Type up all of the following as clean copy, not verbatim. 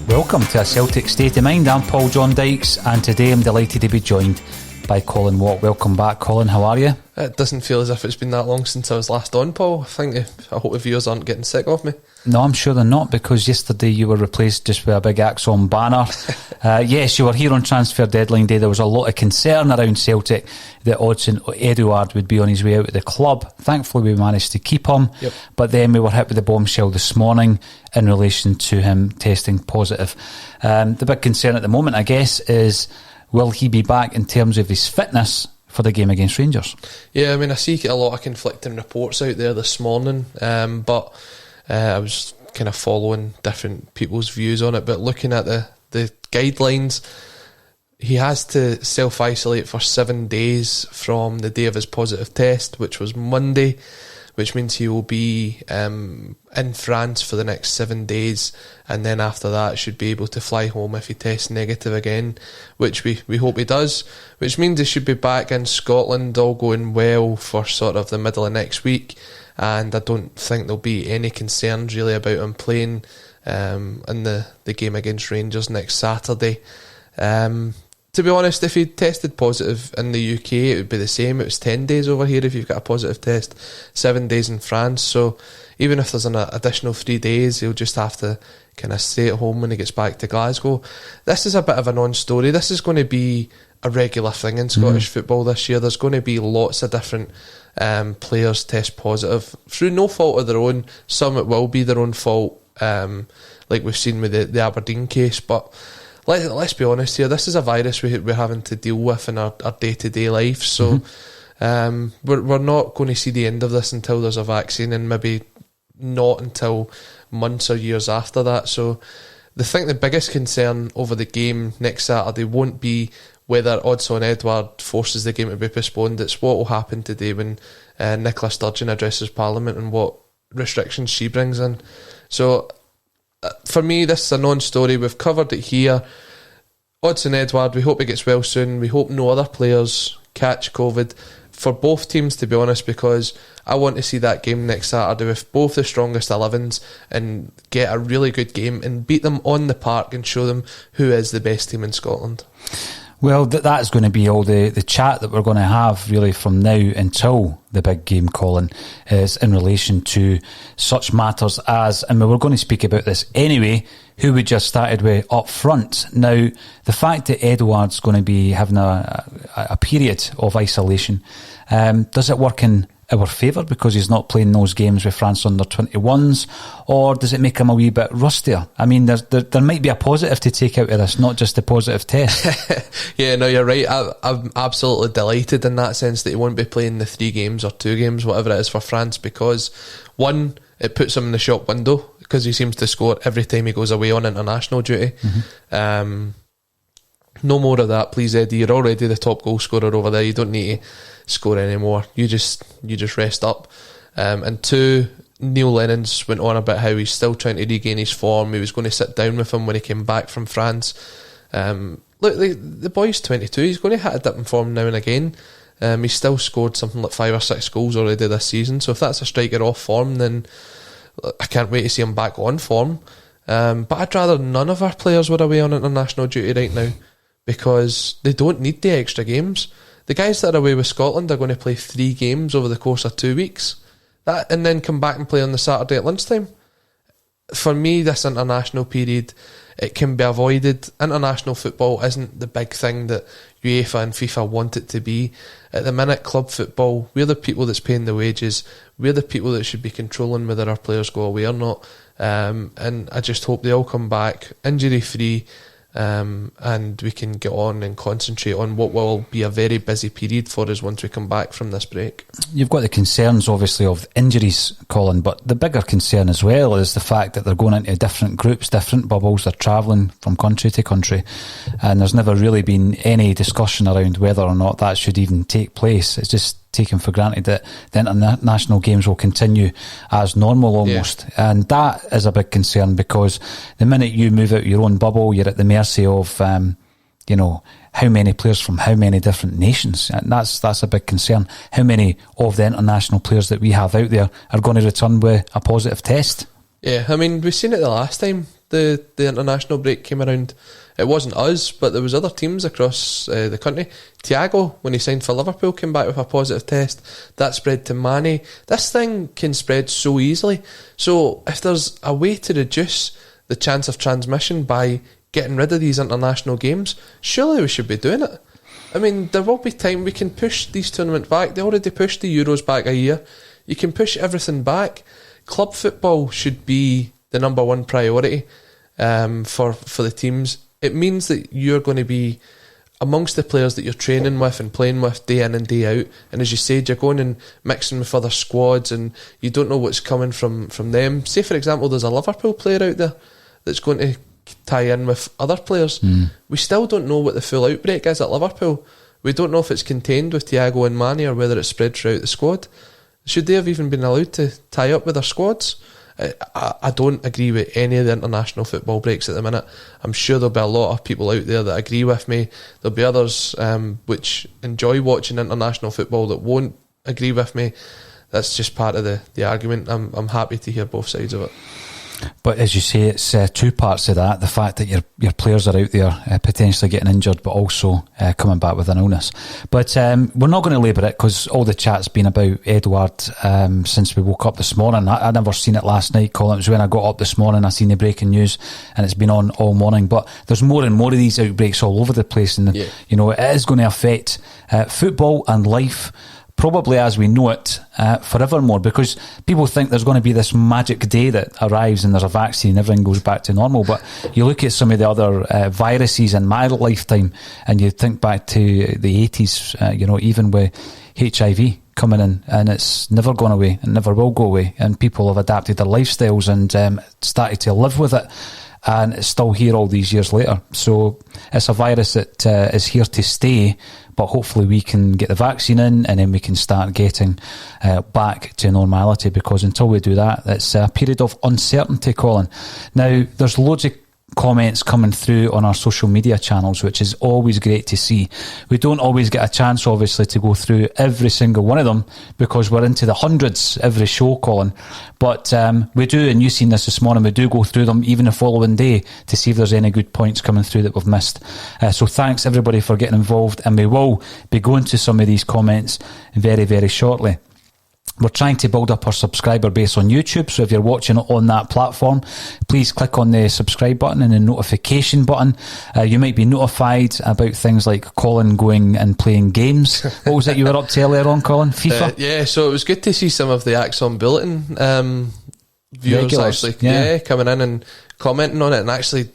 Welcome to A Celtic State of Mind. I'm John Dykes, and today I'm delighted to be joined by Colin Watt. Welcome back, Colin. How are you? It doesn't feel as if it's been that long since I was last on, Paul. I hope the viewers aren't getting sick of me. No, I'm sure they're not, because yesterday you were replaced just with a big Axon banner. Yes, you were here on transfer deadline day. There was a lot of concern around Celtic that Odsonne Edouard would be on his way out of the club. Thankfully we managed to keep him, but then we were hit with the bombshell this morning in relation to him testing positive. The big concern at the moment, I guess, is will he be back in terms of his fitness for the game against Rangers? Yeah, I mean, I see a lot of conflicting reports out there this morning, but I was kind of following different people's views on it. But looking at the guidelines, he has to self-isolate for 7 days from the day of his positive test, which was Monday, which means he will be in France for the next 7 days, and then after that should be able to fly home if he tests negative again, which we hope he does, which means he should be back in Scotland, all going well, for sort of the middle of next week. And I don't think there'll be any concerns really about him playing in the game against Rangers next Saturday. To be honest, if he tested positive in the UK, it would be the same. It was 10 days over here if you've got a positive test, 7 days in France. So even if there's an additional 3 days, he'll just have to kind of stay at home when he gets back to Glasgow. This is a bit of a non-story. This is going to be a regular thing in Scottish football this year. There's going to be lots of different players test positive through no fault of their own. Some it will be their own fault, like we've seen with the Aberdeen case, but let's be honest here, this is a virus we're having to deal with in our day-to-day life, so we're not going to see the end of this until there's a vaccine, and maybe not until months or years after that. So I think the biggest concern over the game next Saturday won't be whether Odsonne Edouard forces the game to be postponed. It's what will happen today when Nicola Sturgeon addresses Parliament and what restrictions she brings in. So for me, this is a non-story. We've covered it here. Odsonne Edouard, we hope he gets well soon. We hope no other players catch COVID for both teams, to be honest, because I want to see that game next Saturday with both the strongest 11s and get a really good game and beat them on the park and show them who is the best team in Scotland. Well, that's going to be all the chat that we're going to have really from now until the big game, Colin, is in relation to such matters as, and we were going to speak about this anyway, who we just started with up front. Now, the fact that Edouard's going to be having a period of isolation, does it work in our favour because he's not playing those games with France under 21s, or does it make him a wee bit rustier? I mean, there might be a positive to take out of this, not just the positive test. Yeah, no, you're right. I'm absolutely delighted in that sense that he won't be playing the 3 games or 2 games, whatever it is, for France, because one, it puts him in the shop window because he seems to score every time he goes away on international duty. No more of that, please, Eddie. You're already the top goal scorer over there. You don't need to score anymore. You just rest up. And 2, Neil Lennon's went on about how he's still trying to regain his form. He was going to sit down with him when he came back from France. Look, the boy's 22. He's going to hit a dip in form now and again. He's still scored something like 5 or 6 goals already this season. So if that's a striker off form, then I can't wait to see him back on form. But I'd rather none of our players were away on international duty right now, because they don't need the extra games. The guys that are away with Scotland are going to play 3 games over the course of 2 weeks, and then come back and play on the Saturday at lunchtime. For me, this international period, it can be avoided. International football isn't the big thing that UEFA and FIFA want it to be. At the minute, club football, we're the people that's paying the wages. We're the people that should be controlling whether our players go away or not. And I just hope they all come back injury-free and we can get on and concentrate on what will be a very busy period for us once we come back from this break. You've got the concerns, obviously, of injuries, Colin, but the bigger concern as well is the fact that they're going into different groups, different bubbles, they're travelling from country to country, and there's never really been any discussion around whether or not that should even take place. It's just taken for granted that the international games will continue as normal almost. Yeah. And that is a big concern, because the minute you move out your own bubble, you're at the mercy of, how many players from how many different nations. And that's a big concern. How many of the international players that we have out there are going to return with a positive test? Yeah, I mean, we've seen it the last time the international break came around. It wasn't us, but there was other teams across the country. Thiago, when he signed for Liverpool, came back with a positive test. That spread to Mane. This thing can spread so easily. So if there's a way to reduce the chance of transmission by getting rid of these international games, surely we should be doing it. I mean, there will be time we can push these tournaments back. They already pushed the Euros back a year. You can push everything back. Club football should be the number one priority for the teams. It means that you're going to be amongst the players that you're training with and playing with day in and day out. And as you said, you're going and mixing with other squads, and you don't know what's coming from them. Say, for example, there's a Liverpool player out there that's going to tie in with other players. We still don't know what the full outbreak is at Liverpool. We don't know if it's contained with Thiago and Mane or whether it's spread throughout the squad. Should they have even been allowed to tie up with their squads? I don't agree with any of the international football breaks at the minute. I'm sure there'll be a lot of people out there that agree with me. There'll be others which enjoy watching international football that won't agree with me. That's just part of the argument. I'm happy to hear both sides of it. But as you say, it's two parts of that. The fact that your players are out there potentially getting injured, but also coming back with an illness. But we're not going to labour it, because all the chat's been about Edouard since we woke up this morning. I'd never seen it last night, Colin. It was when I got up this morning, I seen the breaking news, and it's been on all morning. But there's more and more of these outbreaks all over the place, and it is going to affect football and life, probably as we know it, forevermore, because people think there's going to be this magic day that arrives and there's a vaccine and everything goes back to normal. But you look at some of the other viruses in my lifetime, and you think back to the 80s, even with HIV coming in, and it's never gone away and never will go away, and people have adapted their lifestyles and started to live with it, and it's still here all these years later. So it's a virus that is here to stay, but hopefully we can get the vaccine in, and then we can start getting back to normality, because until we do that, it's a period of uncertainty, Colin. Now, there's loads of comments coming through on our social media channels, which is always great to see. We don't always get a chance, obviously, to go through every single one of them, because we're into the hundreds every show, Colin. But we do, and you've seen this morning, we do go through them even the following day to see if there's any good points coming through that we've missed. So thanks everybody for getting involved, and we will be going to some of these comments very, very shortly. We're trying to build up our subscriber base on YouTube, so if you're watching it on that platform, please click on the subscribe button and the notification button. You might be notified about things like Colin going and playing games. What was it you were up to earlier on, Colin? FIFA? Yeah, so it was good to see some of the Odsonne Bulletin viewers regulars, actually coming in and commenting on it and actually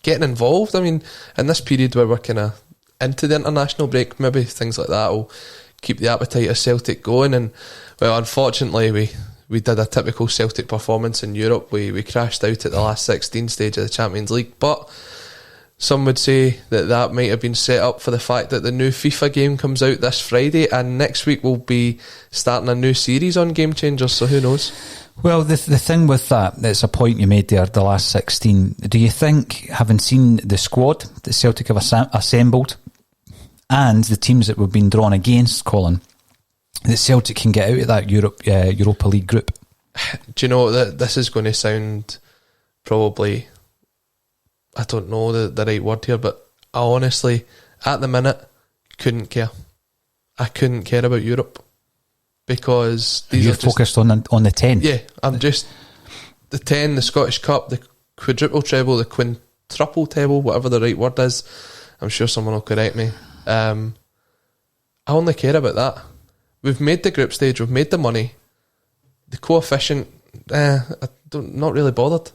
getting involved. I mean, in this period where we're kind of into the international break, maybe things like that will keep the appetite of Celtic going. And well, unfortunately, we did a typical Celtic performance in Europe. We crashed out at the last 16 stage of the Champions League, but some would say that might have been set up for the fact that the new FIFA game comes out this Friday, and next week we'll be starting a new series on Game Changers, so who knows? Well, the thing with that, it's a point you made there, the last 16. Do you think, having seen the squad that Celtic have assembled and the teams that we've been drawn against, Colin, that Celtic can get out of that Europa League group? Do you know that this is going to sound probably, I don't know the right word here, but I honestly, at the minute, couldn't care. I couldn't care about Europe, because these You're focused on the 10. Yeah, I'm just the 10, the Scottish Cup, the quadruple treble, the quintuple treble, whatever the right word is. I'm sure someone will correct me. I only care about that. We've made the group stage, we've made the money. The coefficient, not really bothered.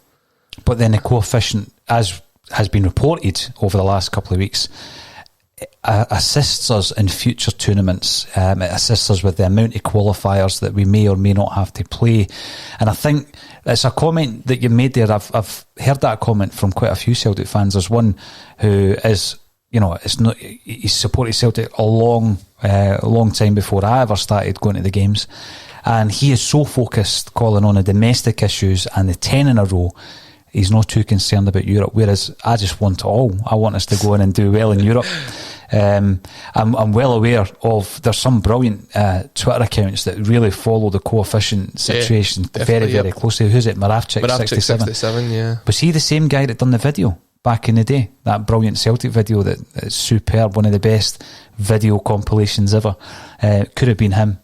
But then the coefficient, as has been reported over the last couple of weeks, assists us in future tournaments. It assists us with the amount of qualifiers that we may or may not have to play. And I think it's a comment that you made there. I've heard that comment from quite a few Celtic fans. There's one who is, he's supported Celtic a long time before I ever started going to the games. And he is so focused, Colin, on the domestic issues and the 10 in a row. He's not too concerned about Europe, whereas I just want it all. I want us to go in and do well in Europe. I'm well aware of, there's some brilliant Twitter accounts that really follow the coefficient situation very closely. Who's it? Moravchik 67, yeah. Was he the same guy that done the video back in the day? That brilliant Celtic video that's superb, one of the best video compilations ever. Could have been him.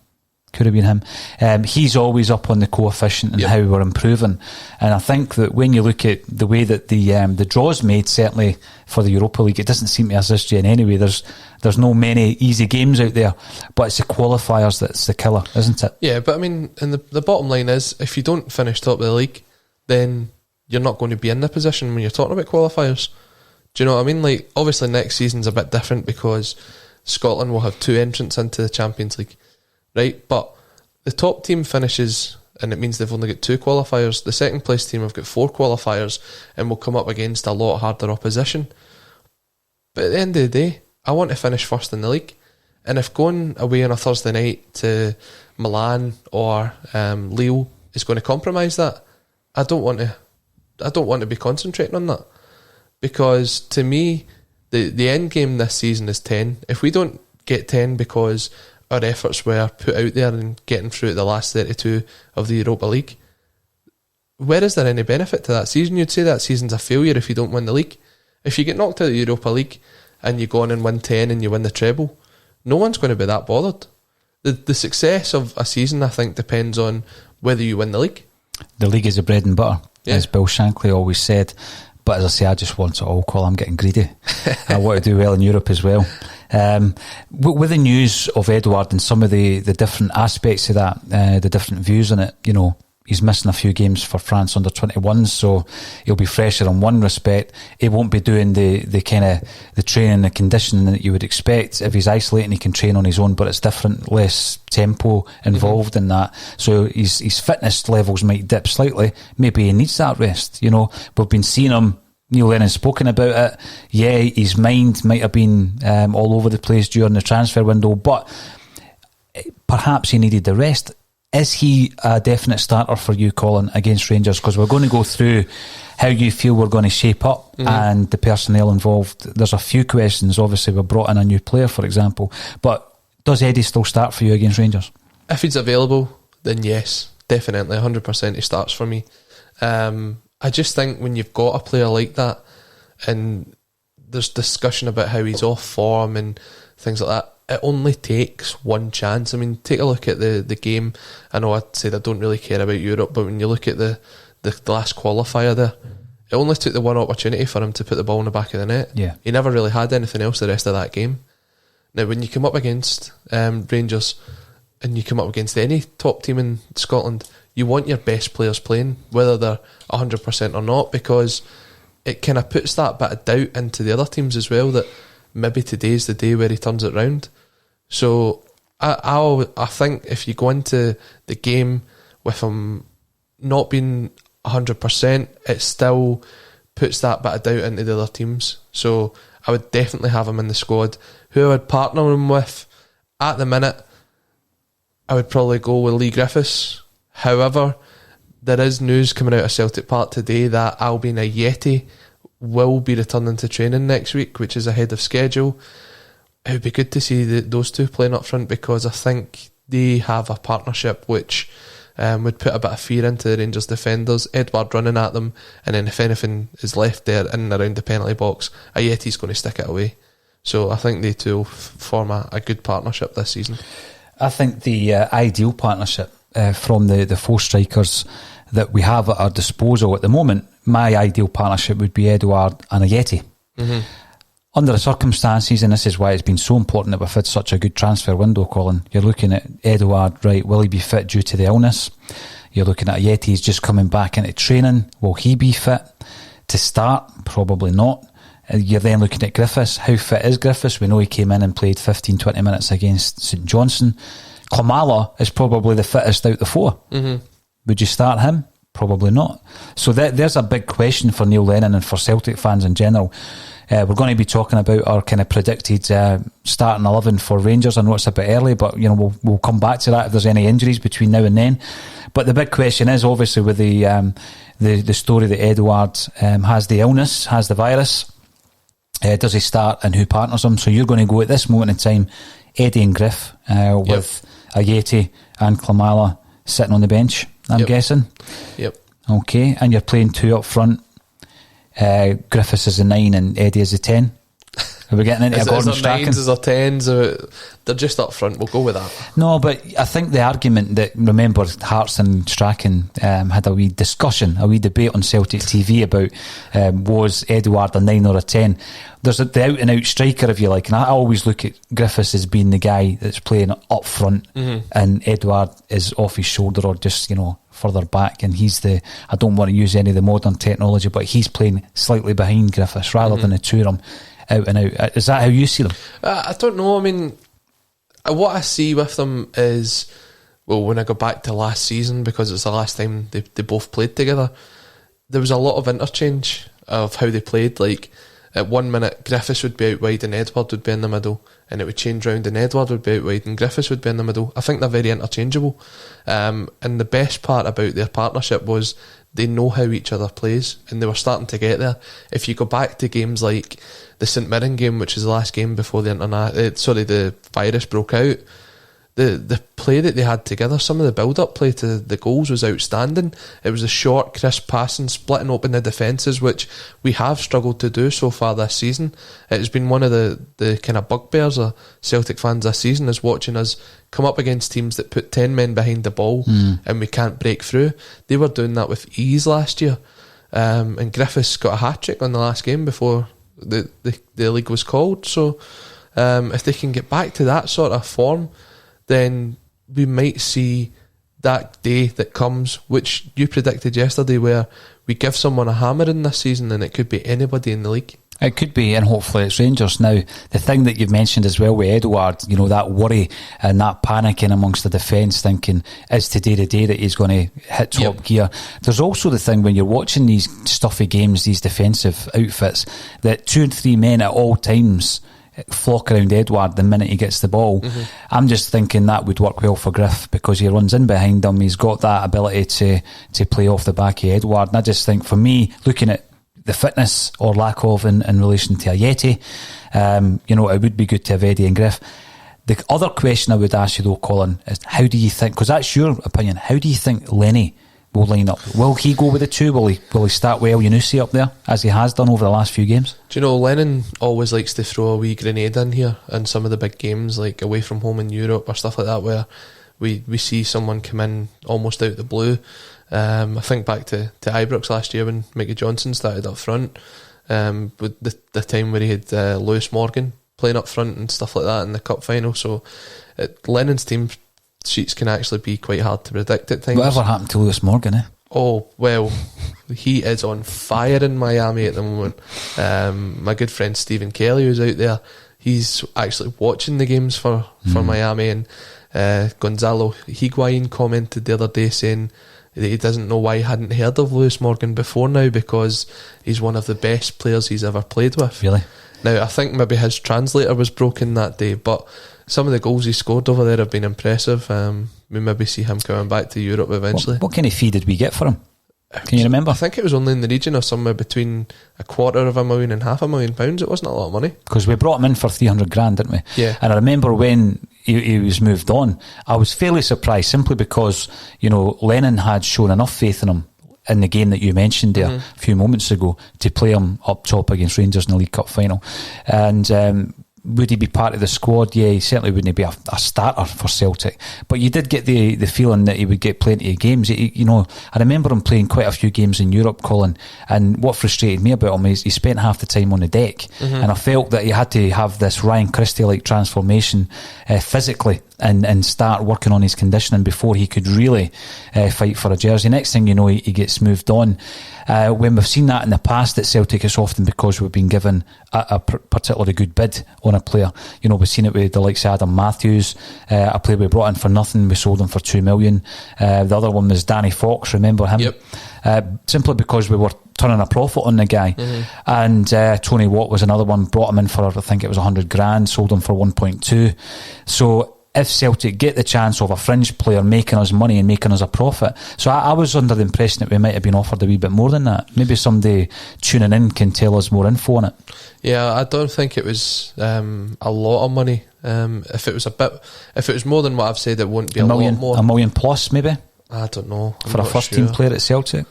He's always up on the coefficient and how we're improving. And I think that when you look at the way that the draws made, certainly for the Europa League, it doesn't seem to assist you in any way. There's no many easy games out there, but it's the qualifiers that's the killer, isn't it? Yeah, but I mean, and the bottom line is, if you don't finish top of the league, then you're not going to be in the position when you're talking about qualifiers. Do you know what I mean? Like, obviously next season's a bit different because Scotland will have 2 entrants into the Champions League, right? But the top team finishes, and it means they've only got 2 qualifiers. The second place team have got 4 qualifiers and will come up against a lot harder opposition. But at the end of the day, I want to finish first in the league. And if going away on a Thursday night to Milan or Lille is going to compromise that, I don't want to be concentrating on that. Because to me, the end game this season is 10. If we don't get 10 because our efforts were put out there and getting through the last 32 of the Europa League, where is there any benefit to that season? You'd say that season's a failure if you don't win the league. If you get knocked out of the Europa League and you go on and win 10 and you win the treble, no one's going to be that bothered. The success of a season, I think, depends on whether you win the league. The league is the bread and butter, as Bill Shankly always said. But as I say, I just want it all, Colin. I'm getting greedy. I want to do well in Europe as well. With the news of Edouard and some of the different aspects of that, the different views on it, he's missing a few games for France under 21s, so he'll be fresher in one respect. He won't be doing the kind of the training, the conditioning that you would expect. If he's isolating, he can train on his own, but it's different, less tempo involved in that. So his fitness levels might dip slightly. Maybe he needs that rest. We've been seeing him. Neil Lennon's spoken about it. Yeah, his mind might have been all over the place during the transfer window, but perhaps he needed the rest. Is he a definite starter for you, Colin, against Rangers? Because we're going to go through how you feel we're going to shape up and the personnel involved. There's a few questions. Obviously, we brought in a new player, for example. But does Eddie still start for you against Rangers? If he's available, then yes, definitely, 100% he starts for me. I just think when you've got a player like that and there's discussion about how he's off form and things like that, it only takes one chance. I mean, take a look at the game. I know I said I don't really care about Europe, but when you look at the last qualifier there, it only took the one opportunity for him to put the ball in the back of the net. Yeah. He never really had anything else the rest of that game. Now, when you come up against Rangers and you come up against any top team in Scotland, you want your best players playing, whether they're 100% or not, because it kind of puts that bit of doubt into the other teams as well, that maybe today's the day where he turns it round. So I think if you go into the game with him not being 100%, it still puts that bit of doubt into the other teams. So I would definitely have him in the squad. Who I would partner him with at the minute, I would probably go with Lee Griffiths. However, there is news coming out of Celtic Park today that Albion Ajeti will be returning to training next week, which is ahead of schedule. It would be good to see those two playing up front, because I think they have a partnership which would put a bit of fear into the Rangers defenders. Edouard running at them, and then if anything is left there in and around the penalty box, Ajeti's going to stick it away. So I think they two will form a good partnership this season. I think the ideal partnership from the 4 strikers that we have at our disposal at the moment, my ideal partnership would be Edouard and Ajeti. Mm-hmm. Under the circumstances, and this is why it's been so important that we've had such a good transfer window, Colin, you're looking at Edouard, right, will he be fit due to the illness? You're looking at Ajeti, he's just coming back into training, will he be fit? To start, probably not. You're then looking at Griffiths. How fit is Griffiths? We know he came in and played 15-20 minutes against St Johnstone. Klimala is probably the fittest out the four. Would you start him? Probably not. So there's a big question for Neil Lennon and for Celtic fans in general. We're going to be talking about our kind of predicted starting 11 for Rangers. I know it's a bit early, but we'll come back to that if there's any injuries between now and then. But the big question is obviously with the story that Edouard has the illness, has the virus. Does he start and who partners him? So you're going to go at this moment in time, Eddie and Griff with Ajeti and Klimala sitting on the bench, I'm guessing. Yep. Okay, and you're playing two up front. Griffiths is a 9 and Eddie is a 10. Are we getting into a Gordon Strachan? Is there 10s? They're just up front. We'll go with that. No, but I think the argument that, remember, Hearts and Strachan had a wee discussion, a wee debate on Celtic TV about was Edouard a 9 or a 10? There's the out-and-out striker, if you like, and I always look at Griffiths as being the guy that's playing up front, and Edouard is off his shoulder or just, further back, and he's I don't want to use any of the modern technology, but he's playing slightly behind Griffiths rather than the two of them out and out. Is that how you see them? I don't know. I mean, what I see with them is, when I go back to last season, because it's the last time they both played together, there was a lot of interchange of how they played. Like, at 1 minute, Griffiths would be out wide and Edouard would be in the middle, and it would change round and Edouard would be out wide and Griffiths would be in the middle. I think they're very interchangeable. And the best part about their partnership was they know how each other plays, and they were starting to get there. If you go back to games like the St Mirren game, which is the last game before the virus broke out, the play that they had together, some of the build-up play to the goals was outstanding. It was a short, crisp passing, splitting open the defences, which we have struggled to do so far this season. It has been one of the kind of bugbears of Celtic fans this season, is watching us come up against teams that put 10 men behind the ball and we can't break through. They were doing that with ease last year. And Griffiths got a hat-trick on the last game before the league was called. So if they can get back to that sort of form, then we might see that day that comes, which you predicted yesterday, where we give someone a hammer in this season and it could be anybody in the league. It could be, and hopefully it's Rangers. Now, the thing that you've mentioned as well with Edouard, that worry and that panicking amongst the defence, thinking, is today the day that he's going to hit top gear? There's also the thing when you're watching these stuffy games, these defensive outfits, that 2 and 3 men at all times flock around Edouard the minute he gets the ball. I'm just thinking that would work well for Griff, because he runs in behind him, he's got that ability to play off the back of Edouard, and I just think, for me, looking at the fitness or lack of in relation to Ajeti, it would be good to have Eddie and Griff. The other question I would ask you though, Colin, is how do you think, because that's your opinion, how do you think Lenny will line up? Will he go with the two? Will he start well Yunusi up there, as he has done over the last few games? Do you know, Lennon always likes to throw a wee grenade in here in some of the big games, like away from home in Europe or stuff like that, where we see someone come in almost out the blue. I think back to Ibrox last year when Mickey Johnson started up front, with the time where he had Lewis Morgan playing up front and stuff like that in the cup final. So Lennon's team sheets can actually be quite hard to predict at times. Whatever happened to Lewis Morgan, eh? Oh, well, he is on fire in Miami at the moment. My good friend Stephen Kelly, who's out there, he's actually watching the games for Miami, and Gonzalo Higuain commented the other day saying that he doesn't know why he hadn't heard of Lewis Morgan before now, because he's one of the best players he's ever played with. Really? Now, I think maybe his translator was broken that day, but some of the goals he scored over there have been impressive. We maybe see him coming back to Europe eventually. What kind of fee did we get for him? Can you remember? I think it was only in the region of somewhere between £250,000 and £500,000. It wasn't a lot of money. Because we brought him in for 300 grand, didn't we? Yeah. And I remember when he was moved on, I was fairly surprised, simply because, Lennon had shown enough faith in him in the game that you mentioned there a few moments ago to play him up top against Rangers in the League Cup final. And would he be part of the squad? Yeah, he certainly wouldn't be a starter for Celtic. But you did get the feeling that he would get plenty of games. I remember him playing quite a few games in Europe, Colin, and what frustrated me about him is he spent half the time on the deck. And I felt that he had to have this Ryan Christie-like transformation physically and start working on his conditioning before he could really fight for a jersey. Next thing you know, he gets moved on. When we've seen that in the past at Celtic, it's often because we've been given a particularly good bid on a player. We've seen it with the likes of Adam Matthews, a player we brought in for nothing, we sold him for $2 million. The other one was Danny Fox, remember him? Yep. Simply because we were turning a profit on the guy. And Tony Watt was another one, brought him in for, I think it was $100,000, sold him for 1.2. So if Celtic get the chance of a fringe player making us money and making us a profit. So I was under the impression that we might have been offered a wee bit more than that. Maybe somebody tuning in can tell us more info on it. Yeah, I don't think it was a lot of money. If it was more than what I've said, it wouldn't be a lot more. $1 million plus, maybe? I don't know. For a first team player at Celtic?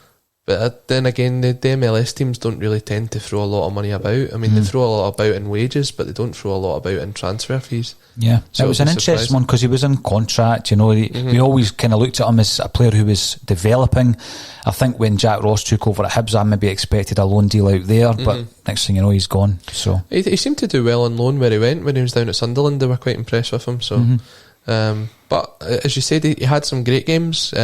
But then again, the MLS teams don't really tend to throw a lot of money about. I mean, they throw a lot about in wages, but they don't throw a lot about in transfer fees. Yeah, so it was an interesting one because he was in contract. We always kind of looked at him as a player who was developing. I think when Jack Ross took over at Hibs, I maybe expected a loan deal out there, but next thing you know, he's gone. So he seemed to do well on loan where he went. When he was down at Sunderland, they were quite impressed with him. So, but as you said, he had some great games.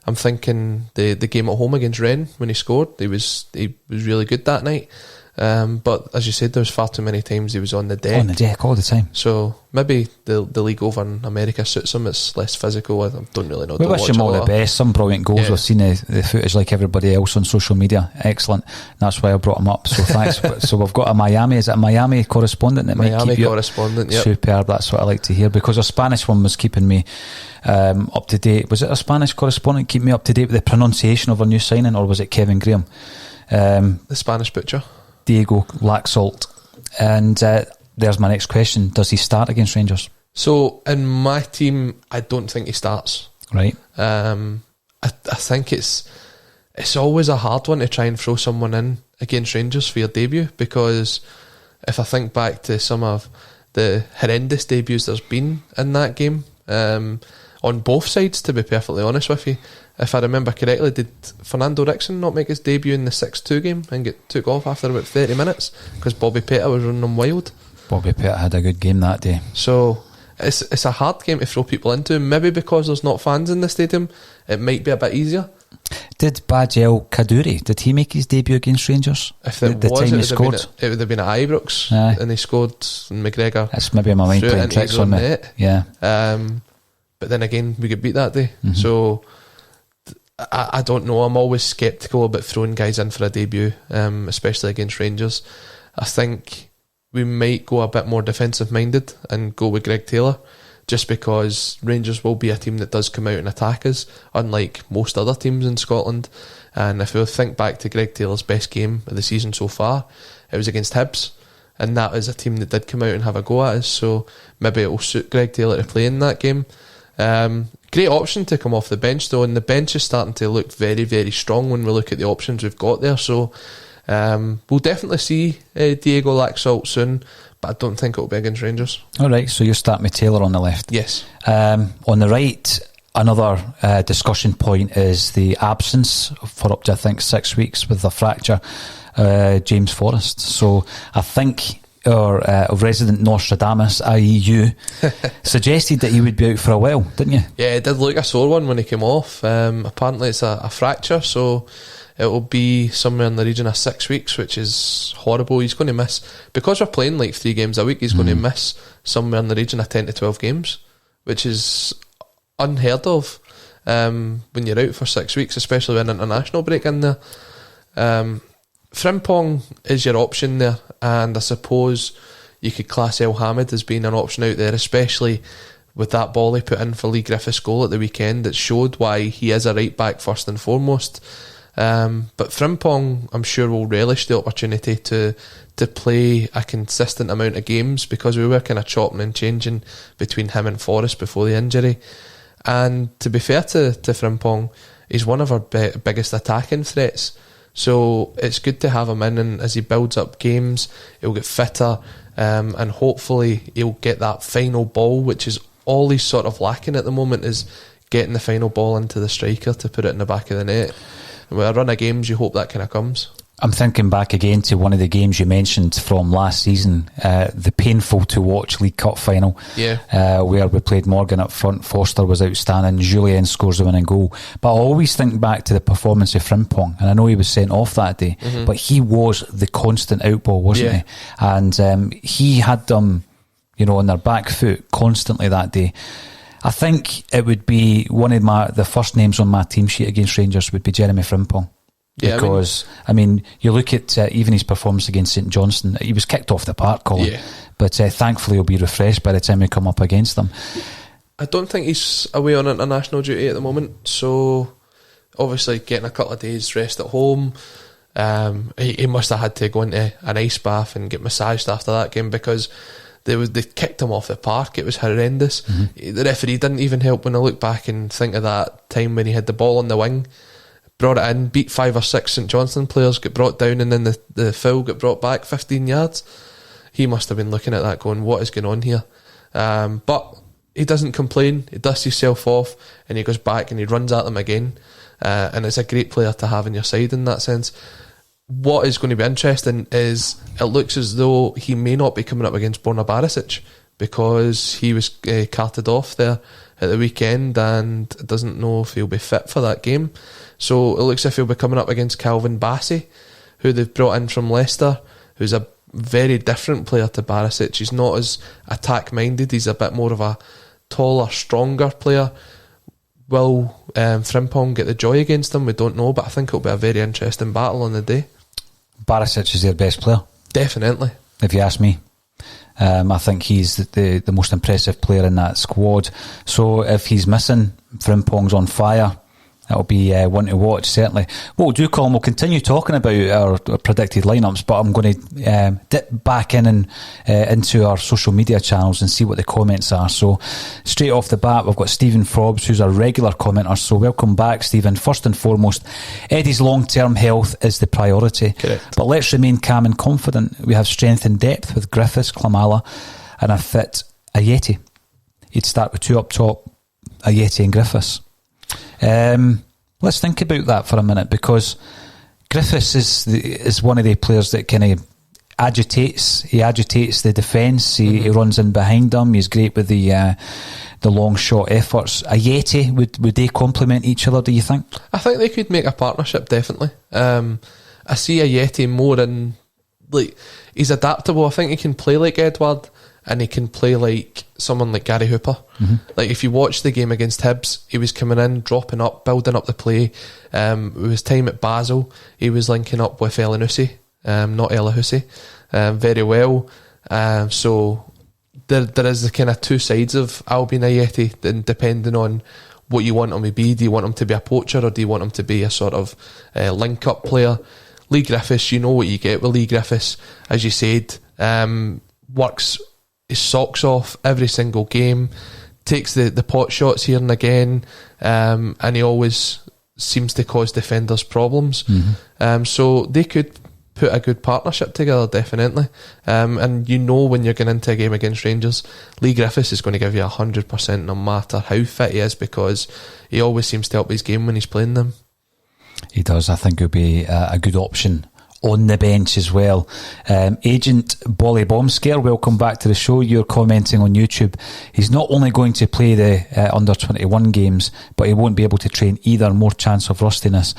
I'm thinking the game at home against Rennes when he scored, he was really good that night. But as you said, there was far too many times he was on the deck. On the deck all the time. So maybe the league over in America suits him. It's less physical. I don't really know. We wish him all the best. Some brilliant goals. We've seen the footage like everybody else on social media. Excellent. That's why I brought him up. So thanks. So we've got a Miami. Is it a Miami correspondent that might keep you correspondent? Yep. Superb. That's what I like to hear because our Spanish one was keeping me up to date. Was it a Spanish correspondent keeping me up to date with the pronunciation of our new signing, or was it Kevin Graham? The Spanish butcher. Diego Laxalt. And there's my next question. Does he start against Rangers? So in my team, I don't think he starts. Right. I think it's always a hard one to try and throw someone in against Rangers for your debut, because if I think back to some of the horrendous debuts there's been in that game, on both sides, to be perfectly honest with you, if I remember correctly, did Fernando Rickson not make his debut in the 6-2 game and get took off after about 30 minutes because Bobby Petta was running them wild? Bobby Petta had a good game that day. So it's a hard game to throw people into. Maybe because there's not fans in the stadium, it might be a bit easier. Did Bajel Kaduri, did he make his debut against Rangers? If it the was, time he scored? It would have been at Ibrox, and he scored, and McGregor. That's maybe my mind playing tricks on me. Net. Yeah. But then again, we get beat that day. So I don't know. I'm always sceptical about throwing guys in for a debut, especially against Rangers. I think we might go a bit more defensive minded and go with Greg Taylor, just because Rangers will be a team that does come out and attack us, unlike most other teams in Scotland. And if we think back to Greg Taylor's best game of the season so far, it was against Hibs, and that is a team that did come out and have a go at us. So maybe it will suit Greg Taylor to play in that game. Great option to come off the bench though, and the bench is starting to look very, very strong when we look at the options we've got there. So we'll definitely see Diego Laxalt soon, but I don't think it'll be against Rangers. Alright, so you're starting with Taylor on the left. Yes. On the right, another discussion point is the absence for up to I think 6 weeks with the fracture, James Forrest. So I think our resident Nostradamus, i.e. you, suggested that he would be out for a while, didn't you? Yeah, it did look a sore one when he came off. Apparently it's a fracture, so it will be somewhere in the region of 6 weeks, which is horrible. He's going to miss, because we're playing like 3 games a week, he's going to miss somewhere in the region of 10 to 12 games, which is unheard of when you're out for 6 weeks, especially with an international break in there. Frimpong is your option there, and I suppose you could class El Hamid as being an option out there, especially with that ball he put in for Lee Griffiths' goal at the weekend. It showed why he is a right back first and foremost. But Frimpong, I'm sure, will relish the opportunity to play a consistent amount of games, because we were kind of chopping and changing between him and Forrest before the injury. And to be fair to Frimpong, he's one of our biggest attacking threats. So it's good to have him in, and as he builds up games, he'll get fitter, and hopefully he'll get that final ball, which is all he's sort of lacking at the moment, is getting the final ball into the striker to put it in the back of the net. And with a run of games, you hope that kind of comes. I'm thinking back again to one of the games you mentioned from last season, the painful to watch League Cup final, where we played Morgan up front. Foster was outstanding. Julien scores the winning goal. But I always think back to the performance of Frimpong, and I know he was sent off that day, but he was the constant outball, wasn't he? And he had them, on their back foot constantly that day. I think it would be one of the first names on my team sheet against Rangers would be Jeremy Frimpong. Yeah, because, you look at even his performance against St Johnstone, he was kicked off the park, Colin. Yeah. But thankfully he'll be refreshed by the time we come up against them. I don't think he's away on international duty at the moment, so obviously getting a couple of days rest at home, he must have had to go into an ice bath and get massaged after that game, because they kicked him off the park. It was horrendous. The referee didn't even help when I look back and think of that time when he had the ball on the wing, brought it in, beat 5 or 6 St Johnstone players, got brought down, and then the foul got brought back 15 yards. He must have been looking at that going, what is going on here? But he doesn't complain. He dusts himself off and he goes back and he runs at them again, and it's a great player to have in your side in that sense. What is going to be interesting is it looks as though he may not be coming up against Borna Barisic, because he was carted off there at the weekend and doesn't know if he'll be fit for that game. So it looks as if he'll be coming up against Calvin Bassey, who they've brought in from Leicester, who's a very different player to Barisic. He's not as attack-minded. He's a bit more of a taller, stronger player. Will Frimpong get the joy against him? We don't know, but I think it'll be a very interesting battle on the day. Barisic is their best player. Definitely. If you ask me. I think he's the most impressive player in that squad. So if he's missing, Frimpong's on fire. That'll be one to watch, certainly. What we'll do, Colin, we'll continue talking about our predicted lineups, but I'm going to dip back in and into our social media channels and see what the comments are. So straight off the bat, we've got Stephen Forbes, who's a regular commenter. So welcome back, Stephen. First and foremost, Eddie's long-term health is the priority. Correct. But let's remain calm and confident. We have strength and depth with Griffiths, Klamala, and a fit Ayeti. You'd start with 2 up top, Ayeti and Griffiths. Let's think about that for a minute, because Griffiths is one of the players that kind of agitates the defence. He runs in behind them. He's great with the long shot efforts. Ayeti, would they complement each other, do you think? I think they could make a partnership, definitely. I see Ayeti more in, he's adaptable. I think he can play like Edouard, and he can play like someone like Gary Hooper. Like if you watch the game against Hibs, he was coming in, dropping up, building up the play. It was time at Basel, he was linking up with Elyounoussi, not Elyounoussi, very well. So there is the kind of two sides of Albion Ayeti, and depending on what you want him to be. Do you want him to be a poacher, or do you want him to be a sort of link-up player? Lee Griffiths, you know what you get with Lee Griffiths, as you said, works his socks off every single game, takes the pot shots here and again, and he always seems to cause defenders problems. So they could put a good partnership together, definitely. And you know when you're going into a game against Rangers, Lee Griffiths is going to give you 100% no matter how fit he is, because he always seems to help his game when he's playing them. He does. I think he'll be a good option on the bench as well. Agent Bolly Bombscare, welcome back to the show. You're commenting on YouTube. He's not only going to play the under 21 games, but he won't be able to train either. More chance of rustiness.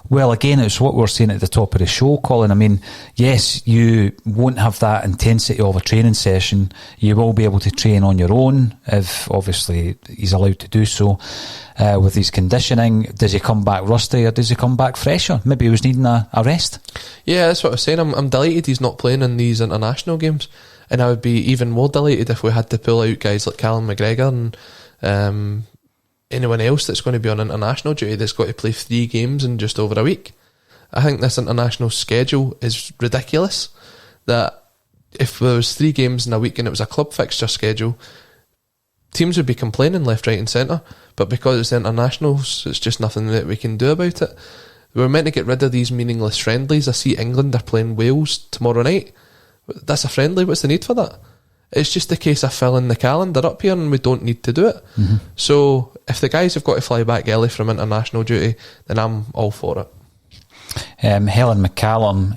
Well, again, it's what we were saying at the top of the show, Colin. I mean, yes, you won't have that intensity of a training session. You will be able to train on your own, if obviously he's allowed to do so. With his conditioning, does he come back rusty, or does he come back fresher? Maybe he was needing a rest. Yeah, that's what I was saying. I'm delighted he's not playing in these international games, and I would be even more delighted if we had to pull out guys like Callum McGregor and anyone else that's going to be on international duty that's got to play 3 games in just over a week. I think this international schedule is ridiculous. That if there was 3 games in a week and it was a club fixture schedule, teams would be complaining left, right and centre, but because it's internationals, it's just nothing that we can do about it. We were meant to get rid of these meaningless friendlies. I see England are playing Wales tomorrow night. That's a friendly. What's the need for that? It's just a case of filling the calendar up here, and we don't need to do it. So if the guys have got to fly back early from international duty, then I'm all for it. Helen McCallum,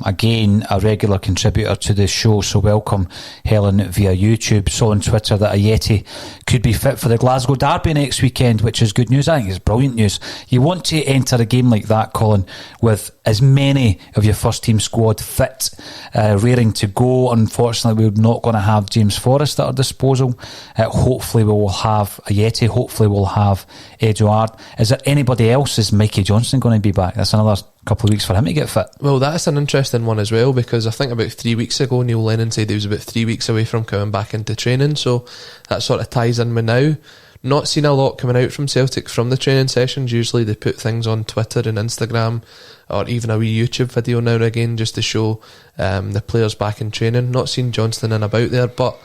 again a regular contributor to the show, so welcome Helen via YouTube. Saw on Twitter that Ajeti could be fit for the Glasgow Derby next weekend, which is good news. I think it's brilliant news. You want to enter a game like that, Colin, with as many of your first team squad fit, raring to go. Unfortunately, we're not going to have James Forrest at our disposal. Hopefully we will have Ajeti. Hopefully we'll have Edouard. Is there anybody else? Is Mikey Johnson going to be back? That's another couple of weeks for him to get fit. Well, that's an interesting one as well, because I think about 3 weeks ago Neil Lennon said he was about 3 weeks away from coming back into training, so that sort of ties in with now. Not seen a lot coming out from Celtic from the training sessions. Usually they put things on Twitter and Instagram, or even a wee YouTube video now and again, just to show the players back in training. Not seen Johnston in about there, but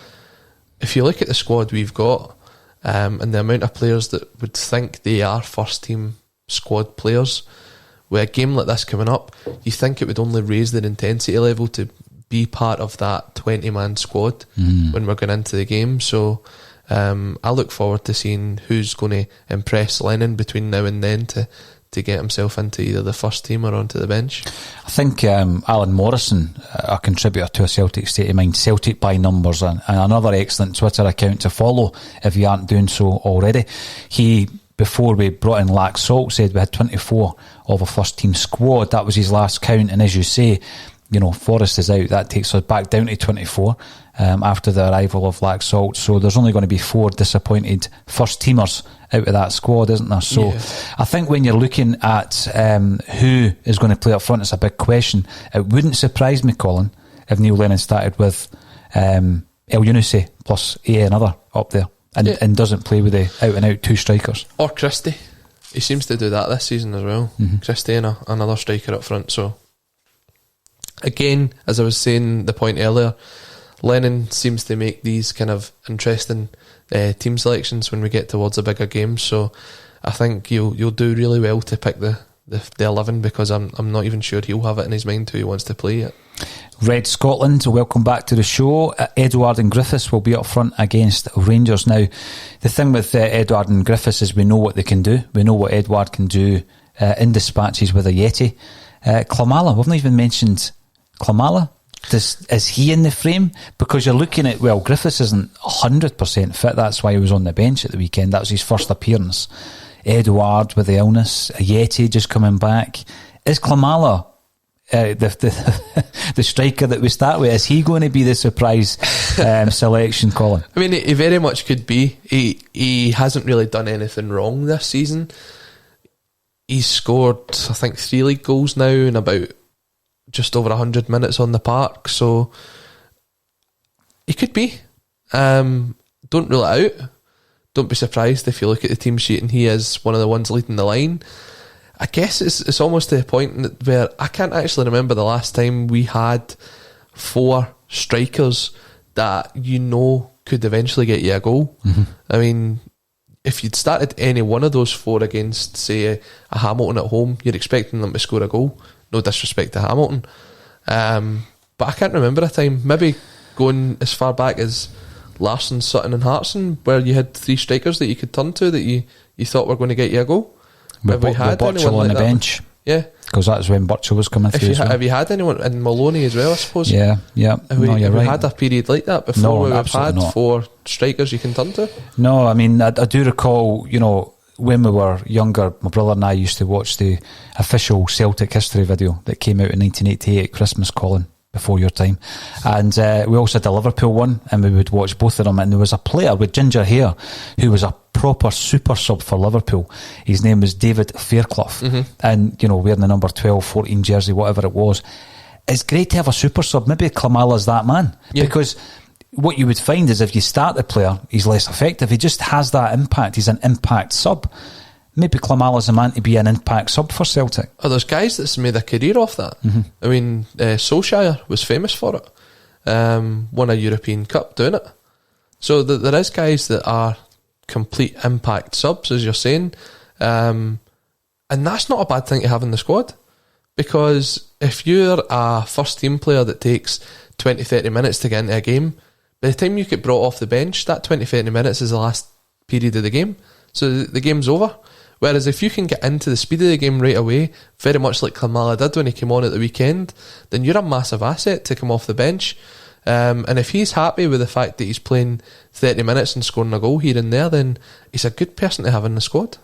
if you look at the squad we've got, and the amount of players that would think they are first team squad players, with a game like this coming up, you think it would only raise their intensity level to be part of that 20-man squad when we're going into the game. So I look forward to seeing who's going to impress Lennon between now and then to get himself into either the first team or onto the bench. I think Alan Morrison, a contributor to a Celtic State of Mind, Celtic by Numbers, and another excellent Twitter account to follow if you aren't doing so already. He, before we brought in Lax Salt, said we had 24 of a first team squad. That was his last count, and as you say, you know, Forrest is out. That takes us back down to 24 after the arrival of Lax Salt. So there's only going to be 4 disappointed first teamers out of that squad, isn't there? So yeah. I think when you're looking at who is going to play up front, it's a big question. It wouldn't surprise me, Colin, if Neil Lennon started with El Younousi plus another up there. And doesn't play with the out-and-out 2 strikers. Or Christie. He seems to do that this season as well. Christie and another striker up front. So, again, as I was saying the point earlier, Lennon seems to make these kind of interesting team selections when we get towards the bigger games. So, I think you'll do really well to pick the 11, because I'm not even sure he'll have it in his mind who he wants to play yet. Red Scotland, welcome back to the show. Edouard and Griffiths will be up front against Rangers. Now, the thing with Edouard and Griffiths is we know what they can do. We know what Edouard can do in dispatches with Ajeti. Klimala, we haven't even mentioned Klimala. Is he in the frame? Because you're looking at, well, Griffiths isn't 100% fit. That's why he was on the bench at the weekend. That was his first appearance. Edouard with the illness. Ajeti just coming back. Is Klimala the striker that we start with? Is he going to be the surprise selection, Colin? I mean, he very much could be. He hasn't really done anything wrong this season. He's scored, I think, 3 league goals now in about just over 100 minutes on the park, so he could be. Don't rule it out. Don't be surprised if you look at the team sheet and he is one of the ones leading the line. I guess it's almost to the point where I can't actually remember the last time we had 4 strikers that you know could eventually get you a goal. I mean, if you'd started any one of those 4 against, say, a Hamilton at home, you're expecting them to score a goal. No disrespect to Hamilton. But I can't remember a time, maybe going as far back as Larsson, Sutton and Hartson, where you had 3 strikers that you could turn to that you thought were going to get you a goal. With Burchell on the bench. Yeah. Because that's when Burchell was coming through. Have you had anyone, and Maloney as well, I suppose? Yeah. Have we had a period like that before? No, where we've had not. 4 strikers you can turn to? No, I mean, I do recall, you know, when we were younger, my brother and I used to watch the official Celtic history video that came out in 1988 at Christmas, Colin, before your time. And we also had the Liverpool one, and we would watch both of them. And there was a player with ginger hair who was a proper super sub for Liverpool. His name was David Fairclough. And, you know, wearing the number 12, 14 jersey, whatever it was. It's great to have a super sub. Maybe Klimala's that man. Yeah. Because what you would find is if you start the player, he's less effective. He just has that impact. He's an impact sub. Maybe Klimala's a man to be an impact sub for Celtic. Oh, there's guys that's made a career off that. I mean, Solskjaer was famous for it. Won a European Cup doing it. So there is guys that are complete impact subs, as you're saying. And And that's not a bad thing to have in the squad, because if you're a first team player that takes 20-30 minutes to get into a game, by the time you get brought off the bench, that 20-30 minutes is the last period of the game, so the game's over. Whereas if you can get into the speed of the game right away, very much like Klimala did when he came on at the weekend, then you're a massive asset to come off the bench. And if he's happy with the fact that he's playing 30 minutes and scoring a goal here and there, then he's a good person to have in the squad.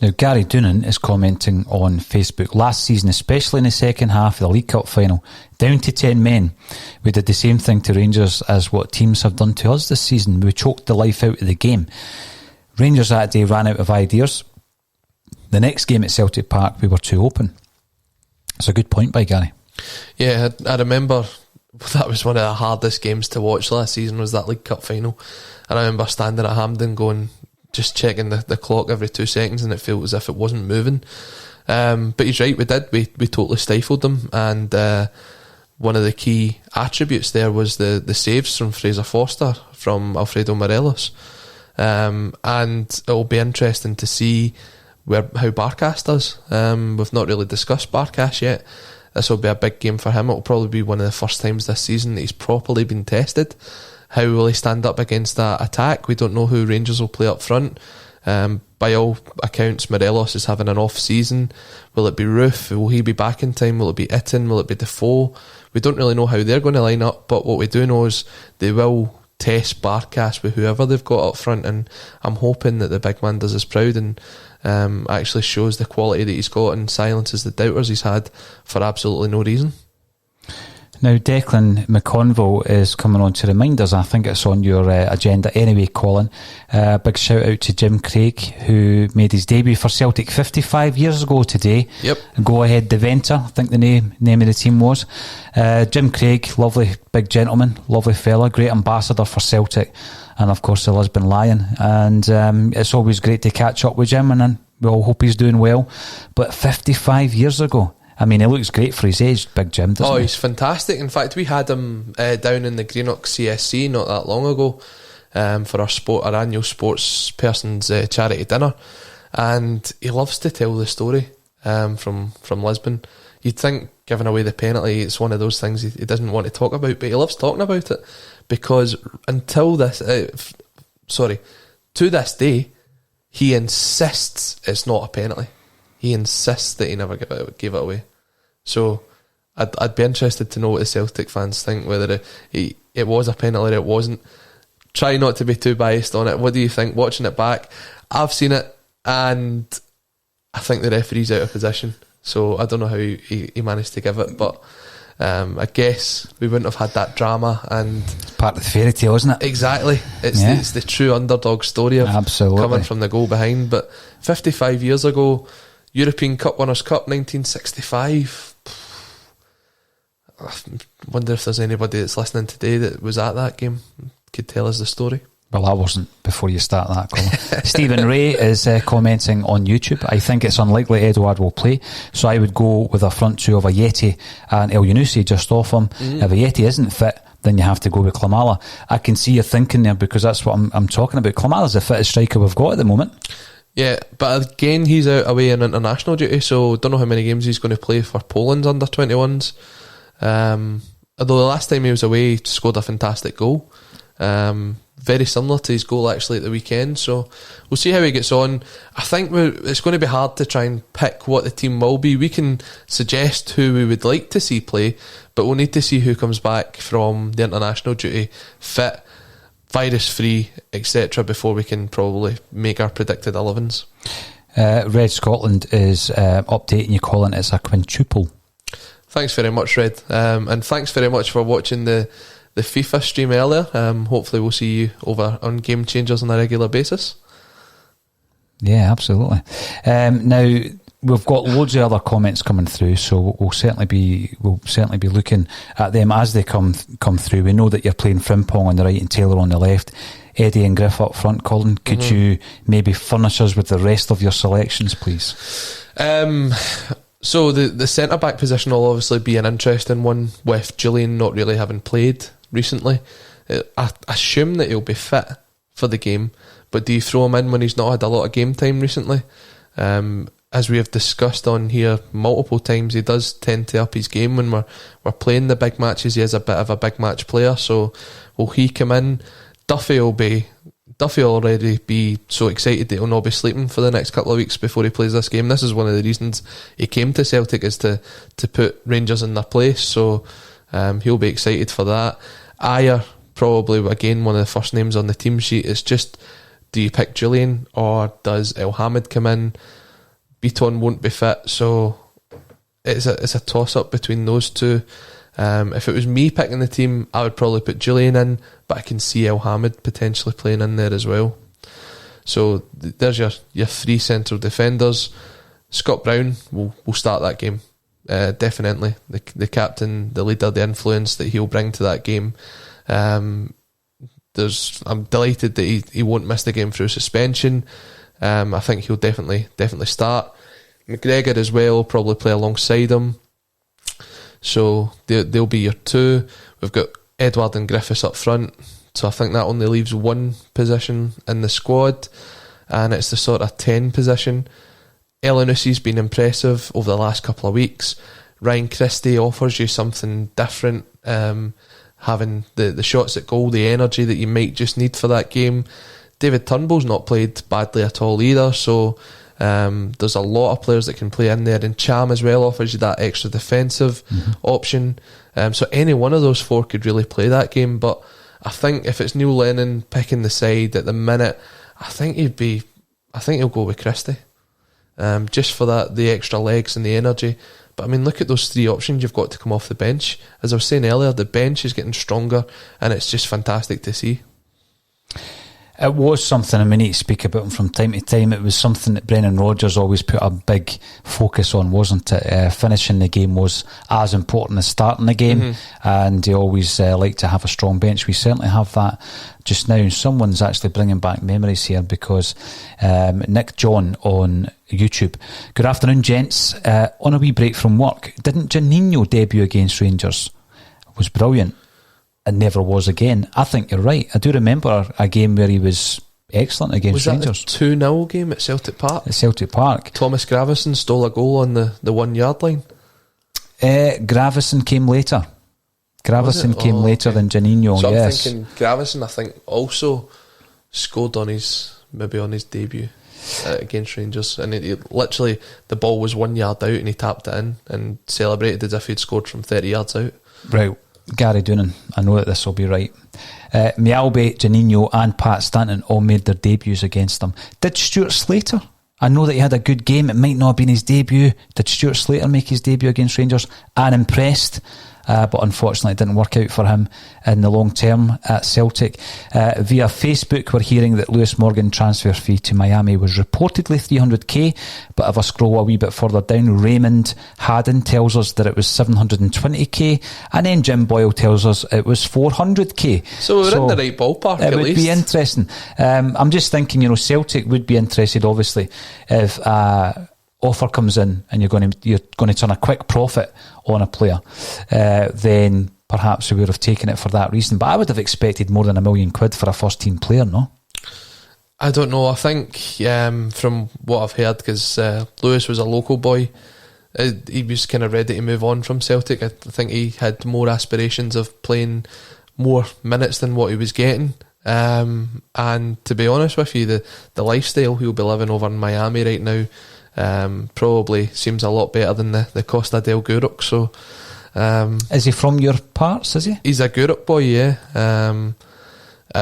Now, Gary Doonan is commenting on Facebook. Last season, especially in the second half of the League Cup final, down to 10 men. We did the same thing to Rangers as what teams have done to us this season. We choked the life out of the game. Rangers that day ran out of ideas. The next game at Celtic Park, we were too open. It's a good point by Gary. Yeah, I remember that was one of the hardest games to watch last season, was that League Cup final. And I remember standing at Hampden going, just checking the clock every 2 seconds, and it felt as if it wasn't moving. But he's right, we did. We totally stifled them. And one of the key attributes there was the saves from Fraser Forster, from Alfredo Morelos. And it'll be interesting to see how Barkas does. We've not really discussed Barkas yet. This will be a big game for him. It'll probably be one of the first times this season that he's properly been tested. How will he stand up against that attack? We don't know who Rangers will play up front. By all accounts, Morelos is having an off season. Will it be Roof? Will he be back in time? Will it be Itten? Will it be Defoe? We don't really know how they're going to line up, but what we do know is they will test Barkas with whoever they've got up front, and I'm hoping that the big man does us proud and actually shows the quality that he's got and silences the doubters he's had for absolutely no reason. Now, Declan McConville is coming on to remind us, I think it's on your agenda anyway, Colin. Big shout out to Jim Craig, who made his debut for Celtic 55 years ago today. Yep. Go Ahead Deventer, I think the name of the team was. Jim Craig, lovely big gentleman, lovely fella, great ambassador for Celtic, and of course the Lisbon Lion. And it's always great to catch up with Jim, and we all hope he's doing well. But 55 years ago, I mean, he looks great for his age, Big Jim, doesn't he? He's fantastic. In fact, we had him down in the Greenock CSC not that long ago for our annual sports person's charity dinner, and he loves to tell the story from Lisbon. You'd think, giving away the penalty, it's one of those things he doesn't want to talk about, but he loves talking about it, because to this day, he insists it's not a penalty. He insists that he never gave it away. So I'd be interested to know what the Celtic fans think, whether it was a penalty or it wasn't. Try not to be too biased on it. What do you think watching it back? I've seen it, and I think the referee's out of position. So I don't know how he managed to give it, but I guess we wouldn't have had that drama. And it's part of the fairy tale, isn't it? Exactly. It's the true underdog story of Absolutely. Coming from the goal behind. But 55 years ago, European Cup Winners' Cup 1965. I wonder if there's anybody that's listening today that was at that game, could tell us the story. Well, I wasn't before you start that, Colin. Stephen Ray is commenting on YouTube. I think it's unlikely Edouard will play, so I would go with a front two of Ajeti and El Yunusi just off him. If Ajeti isn't fit, then you have to go with Klimala. I can see your thinking there, because that's what I'm talking about. Klimala's the fittest striker we've got at the moment. Yeah, but again, he's out away in international duty, so don't know how many games he's going to play for Poland's under-21s. Although the last time he was away, he scored a fantastic goal. Very similar to his goal actually at the weekend, so we'll see how he gets on. I think it's going to be hard to try and pick what the team will be. We can suggest who we would like to see play, but we'll need to see who comes back from the international duty fit, virus free, etc., before we can probably make our predicted 11s. Red Scotland is updating you, Colin. It's a quintuple. Thanks very much, Red, and thanks very much for watching the FIFA stream earlier. Hopefully we'll see you over on Game Changers on a regular basis. Yeah, absolutely. Now we've got loads of other comments coming through, so we'll certainly be looking at them as they come through. We know that you're playing Frimpong on the right and Taylor on the left. Eddie and Griff up front. Colin, could you maybe furnish us with the rest of your selections, please? So the centre-back position will obviously be an interesting one, with Julian not really having played recently. I assume that he'll be fit for the game, but do you throw him in when he's not had a lot of game time recently? as we have discussed on here multiple times, he does tend to up his game when we're playing the big matches. He is a bit of a big match player, so will he come in? Duffy will already be so excited that he'll not be sleeping for the next couple of weeks before he plays this game. This is one of the reasons he came to Celtic, is to put Rangers in their place, so he'll be excited for that. Ayer, probably again one of the first names on the team sheet. It's just, do you pick Julian or does El Hamid come in? Beaton won't be fit, so it's a toss up between those two. If it was me picking the team, I would probably put Julian in, but I can see El Hamid potentially playing in there as well. So there's your three central defenders. Scott Brown will start that game, definitely. The captain, the leader, the influence that he'll bring to that game. I'm delighted that he won't miss the game through suspension. I think he'll definitely start. McGregor as well will probably play alongside him. So they'll be your two. We've got Edouard and Griffiths up front, so I think that only leaves one position in the squad, and it's the sort of 10 position. Elyounoussi's been impressive over the last couple of weeks. Ryan Christie offers you something different, having the shots at goal, the energy that you might just need for that game. David Turnbull's not played badly at all either, so there's a lot of players that can play in there, and Cham as well offers you that extra defensive option. So any one of those four could really play that game, but I think if it's Neil Lennon picking the side at the minute, I think he'll go with Christie, just for the extra legs and the energy. But I mean, look at those three options you've got to come off the bench. As I was saying earlier, the bench is getting stronger, and it's just fantastic to see. It was something, and we need to speak about him from time to time. It was something that Brendan Rodgers always put a big focus on, wasn't it? Finishing the game was as important as starting the game, and he always liked to have a strong bench. We certainly have that just now. Someone's actually bringing back memories here, because Nick John on YouTube. Good afternoon, gents. On a wee break from work, didn't Janino debut against Rangers? It was brilliant. And never was again. I think you're right. I do remember a game where he was excellent against Rangers. Was that the 2-0 game at Celtic Park? At Celtic Park. Thomas Gravesen stole a goal on the 1 yard line. Gravesen came later. Gravesen came later than Janino, so yes. I'm thinking Gravesen, I think, also scored on his debut against Rangers. And it literally, the ball was 1 yard out and he tapped it in and celebrated as if he'd scored from 30 yards out. Right. Gary Doonan, I know that this will be right. Mialbe, Janino and Pat Stanton all made their debuts against them. Did Stuart Slater? I know that he had a good game. It might not have been his debut. Did Stuart Slater make his debut against Rangers? And impressed. But unfortunately it didn't work out for him in the long term at Celtic. Via Facebook, we're hearing that Lewis Morgan transfer fee to Miami was reportedly 300k, but if I scroll a wee bit further down, Raymond Haddon tells us that it was 720k, and then Jim Boyle tells us it was 400k. So we're in the right ballpark. It would be interesting. I'm just thinking, Celtic would be interested, obviously, if offer comes in and you're going to turn a quick profit on a player, then perhaps we would have taken it for that reason. But I would have expected more than £1 million for a first team player, no? I don't know. I think from what I've heard, because Lewis was a local boy, he was kind of ready to move on from Celtic. I think he had more aspirations of playing more minutes than what he was getting. And to be honest with you, the lifestyle he'll be living over in Miami right now probably seems a lot better than the Costa del Guruk. So, is he from your parts, is he? He's a Guruk boy, yeah.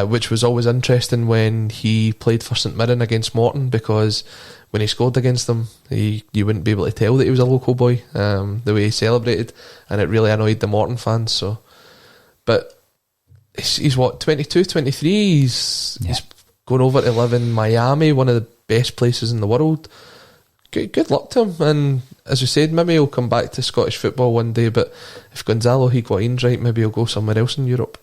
Which was always interesting when he played for St Mirren against Morton, because when he scored against them, you wouldn't be able to tell that he was a local boy, the way he celebrated, and it really annoyed the Morton fans. So, but he's what, 22, 23? He's going over to live in Miami, one of the best places in the world. Good luck to him, and as we said, maybe he'll come back to Scottish football one day, but if Gonzalo Higuain's right, maybe he'll go somewhere else in Europe.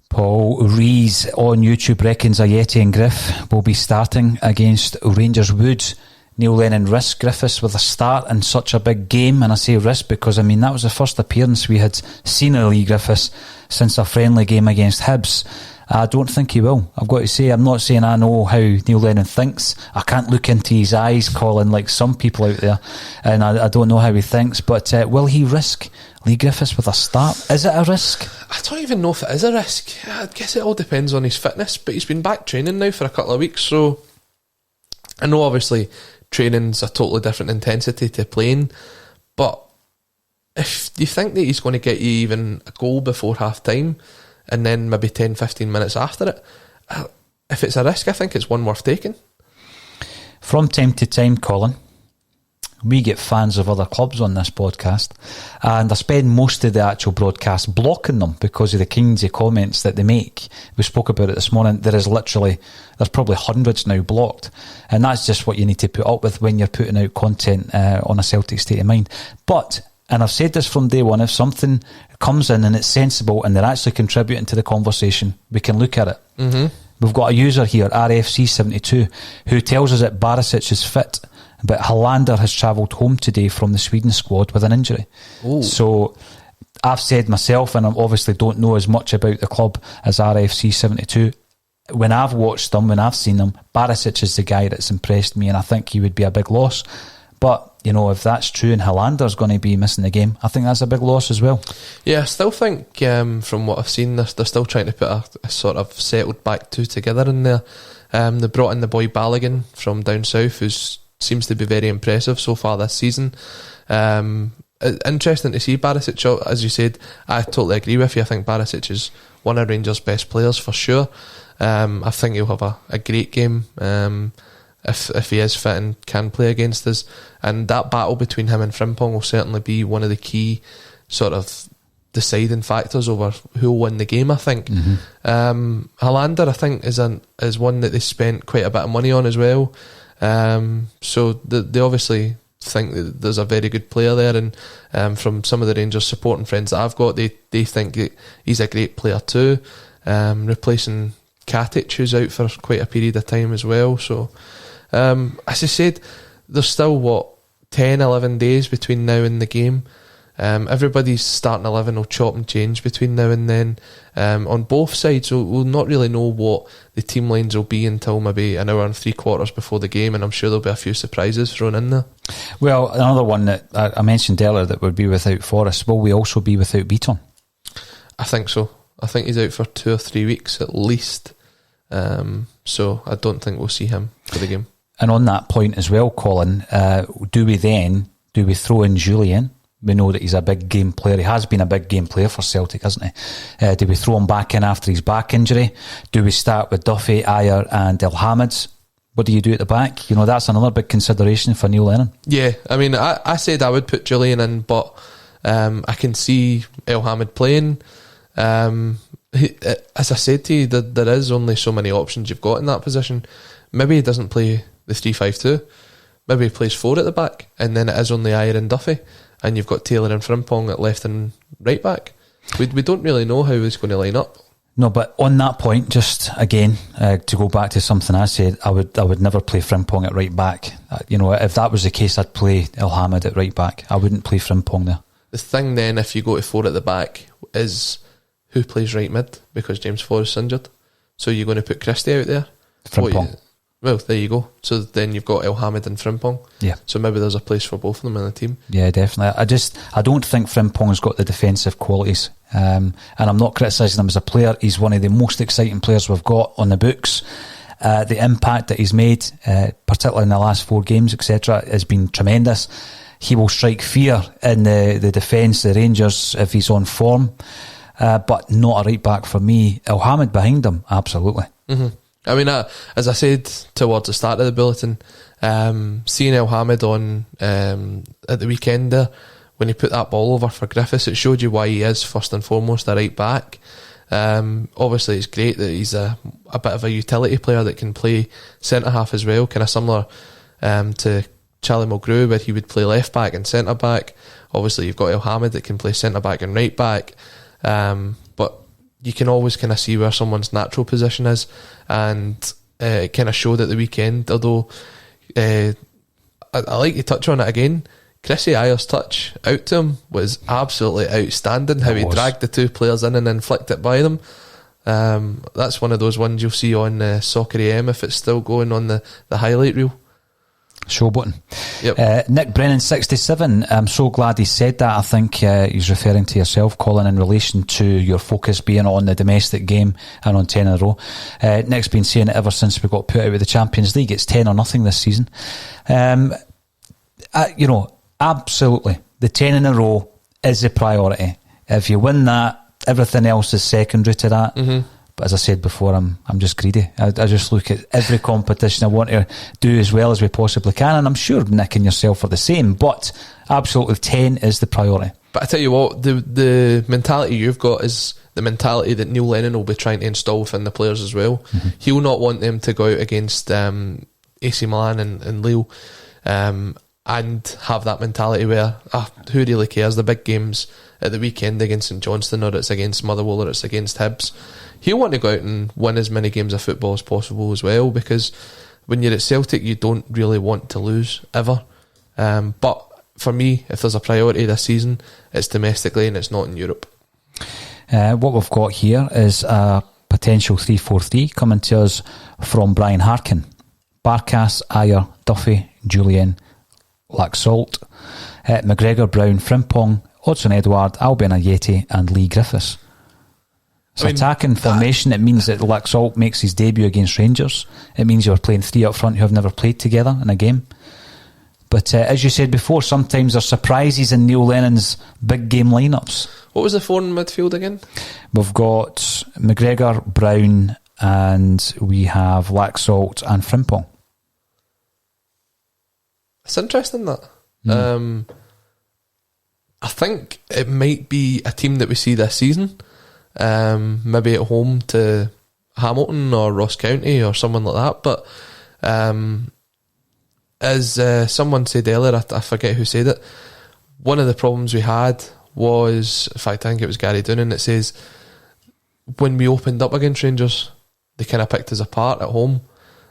Paul Rees on YouTube reckons Ajeti and Griff will be starting against Rangers Wood. Neil Lennon risked Griffiths with a start in such a big game, and I say risk because that was the first appearance we had seen of Lee Griffiths since a friendly game against Hibs, I don't think he will. I've got to say, I'm not saying I know how Neil Lennon thinks. I can't look into his eyes, Colin, like some people out there, and I don't know how he thinks. But will he risk Lee Griffiths with a start? Is it a risk? I don't even know if it is a risk. I guess it all depends on his fitness, but he's been back training now for a couple of weeks, so I know obviously training's a totally different intensity to playing, but if you think that he's going to get you even a goal before half time and then maybe 10-15 minutes after it, if it's a risk, I think it's one worth taking. From time to time, Colin, we get fans of other clubs on this podcast, and I spend most of the actual broadcast blocking them because of the kinds of comments that they make. We spoke about it this morning. There's probably hundreds now blocked, and that's just what you need to put up with when you're putting out content on a Celtic State of Mind. But, and I've said this from day one, if something comes in and it's sensible and they're actually contributing to the conversation, we can look at it. Mm-hmm. We've got a user here, RFC72, who tells us that Barisic is fit, but Hollander has travelled home today from the Sweden squad with an injury. Ooh. So I've said myself, and I obviously don't know as much about the club as RFC72. When I've watched them, when I've seen them, Barisic is the guy that's impressed me, and I think he would be a big loss. But, you know, if that's true and Hollander's going to be missing the game, I think that's a big loss as well. Yeah, I still think, from what I've seen, they're still trying to put a sort of settled back two together in there. They brought in the boy Balogun from down south, who seems to be very impressive so far this season. Interesting to see Barisic, as you said. I totally agree with you. I think Barisic is one of Rangers' best players for sure. I think he'll have a great game if he is fit and can play against us, and that battle between him and Frimpong will certainly be one of the key sort of deciding factors over who will win the game, I think. Mm-hmm. Hollander, I think, is one that they spent quite a bit of money on as well, so they obviously think that there's a very good player there, and from some of the Rangers supporting friends that I've got, they think that he's a great player too, replacing Katic, who's out for quite a period of time as well. So as I said, there's still 10-11 days between now and the game. Everybody's starting 11 will chop and change between now and then on both sides, so we'll not really know what the team lines will be until maybe an hour and 3/4 before the game, and I'm sure there'll be a few surprises thrown in there. Well, another one that I mentioned earlier that would be without Forrest, will we also be without Beaton? I think so. I think he's out for 2 or 3 weeks at least, so I don't think we'll see him for the game. And on that point as well, Colin, do we throw in Julian? We know that he's a big game player. He has been a big game player for Celtic, hasn't he? Do we throw him back in after his back injury? Do we start with Duffy, Ayer and El Hamids? What do you do at the back? You know, that's another big consideration for Neil Lennon. Yeah, I mean, I said I would put Julian in, but I can see El Hamid playing. As I said to you, there is only so many options you've got in that position. Maybe he doesn't play the 3-5-2. Maybe he plays 4 at the back, and then it is only Ayer and Duffy, and you've got Taylor and Frimpong at left and right back. We don't really know how he's going to line up. No, but on that point, just again, to go back to something I said, I would never play Frimpong at right back. You know, if that was the case, I'd play El Hamid at right back. I wouldn't play Frimpong there. The thing then, if you go to 4 at the back, is who plays right mid, because James Forrest's injured. So you're going to put Christie out there? Frimpong. Well, there you go. So then you've got El Hamid and Frimpong. Yeah. So maybe there's a place for both of them in the team. Yeah, definitely. I don't think Frimpong's got the defensive qualities. And I'm not criticising him as a player. He's one of the most exciting players we've got on the books. The impact that he's made, particularly in the last 4 games, etc., has been tremendous. He will strike fear in the defence, the Rangers, if he's on form. But not a right back for me. El Hamid behind him, absolutely. Mm-hmm. I mean, as I said towards the start of the bulletin, seeing El Hamid on at the weekend there, when he put that ball over for Griffiths, it showed you why he is first and foremost a right back. Obviously, it's great that he's a bit of a utility player that can play centre half as well, kind of similar to Charlie Mulgrew, where he would play left back and centre back. Obviously, you've got El Hamid that can play centre back and right back. But you can always kind of see where someone's natural position is, and it kind of showed at the weekend. Although I like to touch on it again, Chrissy Ayer's touch out to him was absolutely outstanding. How he dragged the 2 players in and then flicked it by them. That's one of those ones you'll see on Soccer AM if it's still going on the highlight reel. Showbutton. Yep. Nick Brennan 67. I'm so glad he said that. I think he's referring to yourself, Colin, in relation to your focus being on the domestic game and on 10 in a row. Nick's been saying it ever since we got put out of the Champions League. It's 10 or nothing this season. Absolutely. The 10 in a row is a priority. If you win that, everything else is secondary to that. Mm-hmm. But as I said before, I'm just greedy. I just look at every competition. I want to do as well as we possibly can, and I'm sure Nick and yourself are the same. But absolutely, 10 is the priority. But I tell you what, the mentality you've got is the mentality that Neil Lennon will be trying to install within the players as well. Mm-hmm. He'll not want them to go out against AC Milan and Lille and have that mentality where who really cares? The big games at the weekend against St Johnstone, or it's against Motherwell, or it's against Hibs. He'll want to go out and win as many games of football as possible as well, because when you're at Celtic, you don't really want to lose ever. But for me, if there's a priority this season, it's domestically and it's not in Europe. What we've got here is a potential 3-4-3 coming to us from Brian Harkin. Barkas, Ayer, Duffy, Julian, Laxalt, McGregor, Brown, Frimpong, Odsonne Edouard, Albion Ajeti and Lee Griffiths. It's attacking formation. It means that Laxalt makes his debut against Rangers. It means you're playing three up front who have never played together in a game. But as you said before, sometimes there's surprises in Neil Lennon's big game lineups. What was the four in midfield again? We've got McGregor, Brown, and we have Laxalt and Frimpong. It's interesting that. I think it might be a team that we see this season. Maybe at home to Hamilton or Ross County or someone like that. But as someone said earlier, I forget who said it, one of the problems we had was, in fact I think it was Gary Doonan, that says when we opened up against Rangers, they kind of picked us apart at home,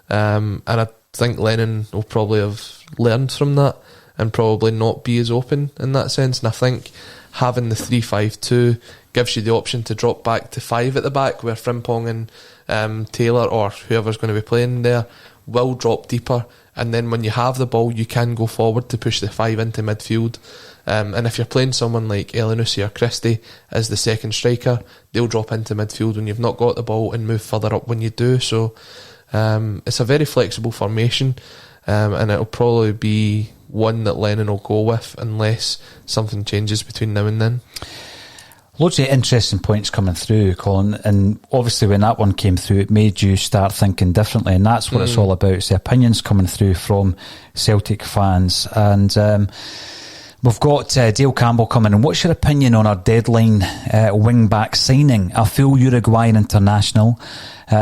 and I think Lennon will probably have learned from that and probably not be as open in that sense. And I think having the 3-5-2 gives you the option to drop back to 5 at the back, where Frimpong and Taylor or whoever's going to be playing there will drop deeper, and then when you have the ball you can go forward to push the 5 into midfield. And if you're playing someone like Elyounoussi or Christie as the second striker, they'll drop into midfield when you've not got the ball and move further up when you do. So it's a very flexible formation, and it'll probably be one that Lennon will go with unless something changes between now and then. Loads of interesting points coming through, Colin, and obviously when that one came through it made you start thinking differently, and that's what it's all about. It's the opinions coming through from Celtic fans. And we've got Dale Campbell coming in. What's your opinion on our deadline wing-back signing? A full Uruguayan international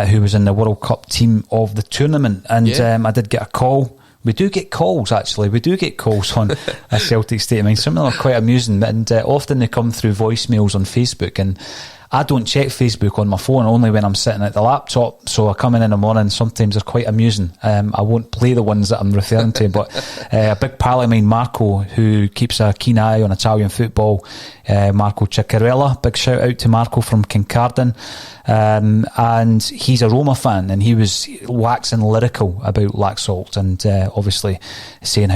who was in the World Cup team of the tournament. And I did get a call. We do get calls, actually. We do get calls on a Celtic State of Mind. Some of them are quite amusing, and often they come through voicemails on Facebook. And I don't check Facebook on my phone, only when I'm sitting at the laptop. So I come in the morning, sometimes they're quite amusing. I won't play the ones that I'm referring to, but a big pal of mine, Marco, who keeps a keen eye on Italian football, Marco Ciccarella, big shout out to Marco from Kincardine. And he's a Roma fan, and he was waxing lyrical about Laxalt, and obviously saying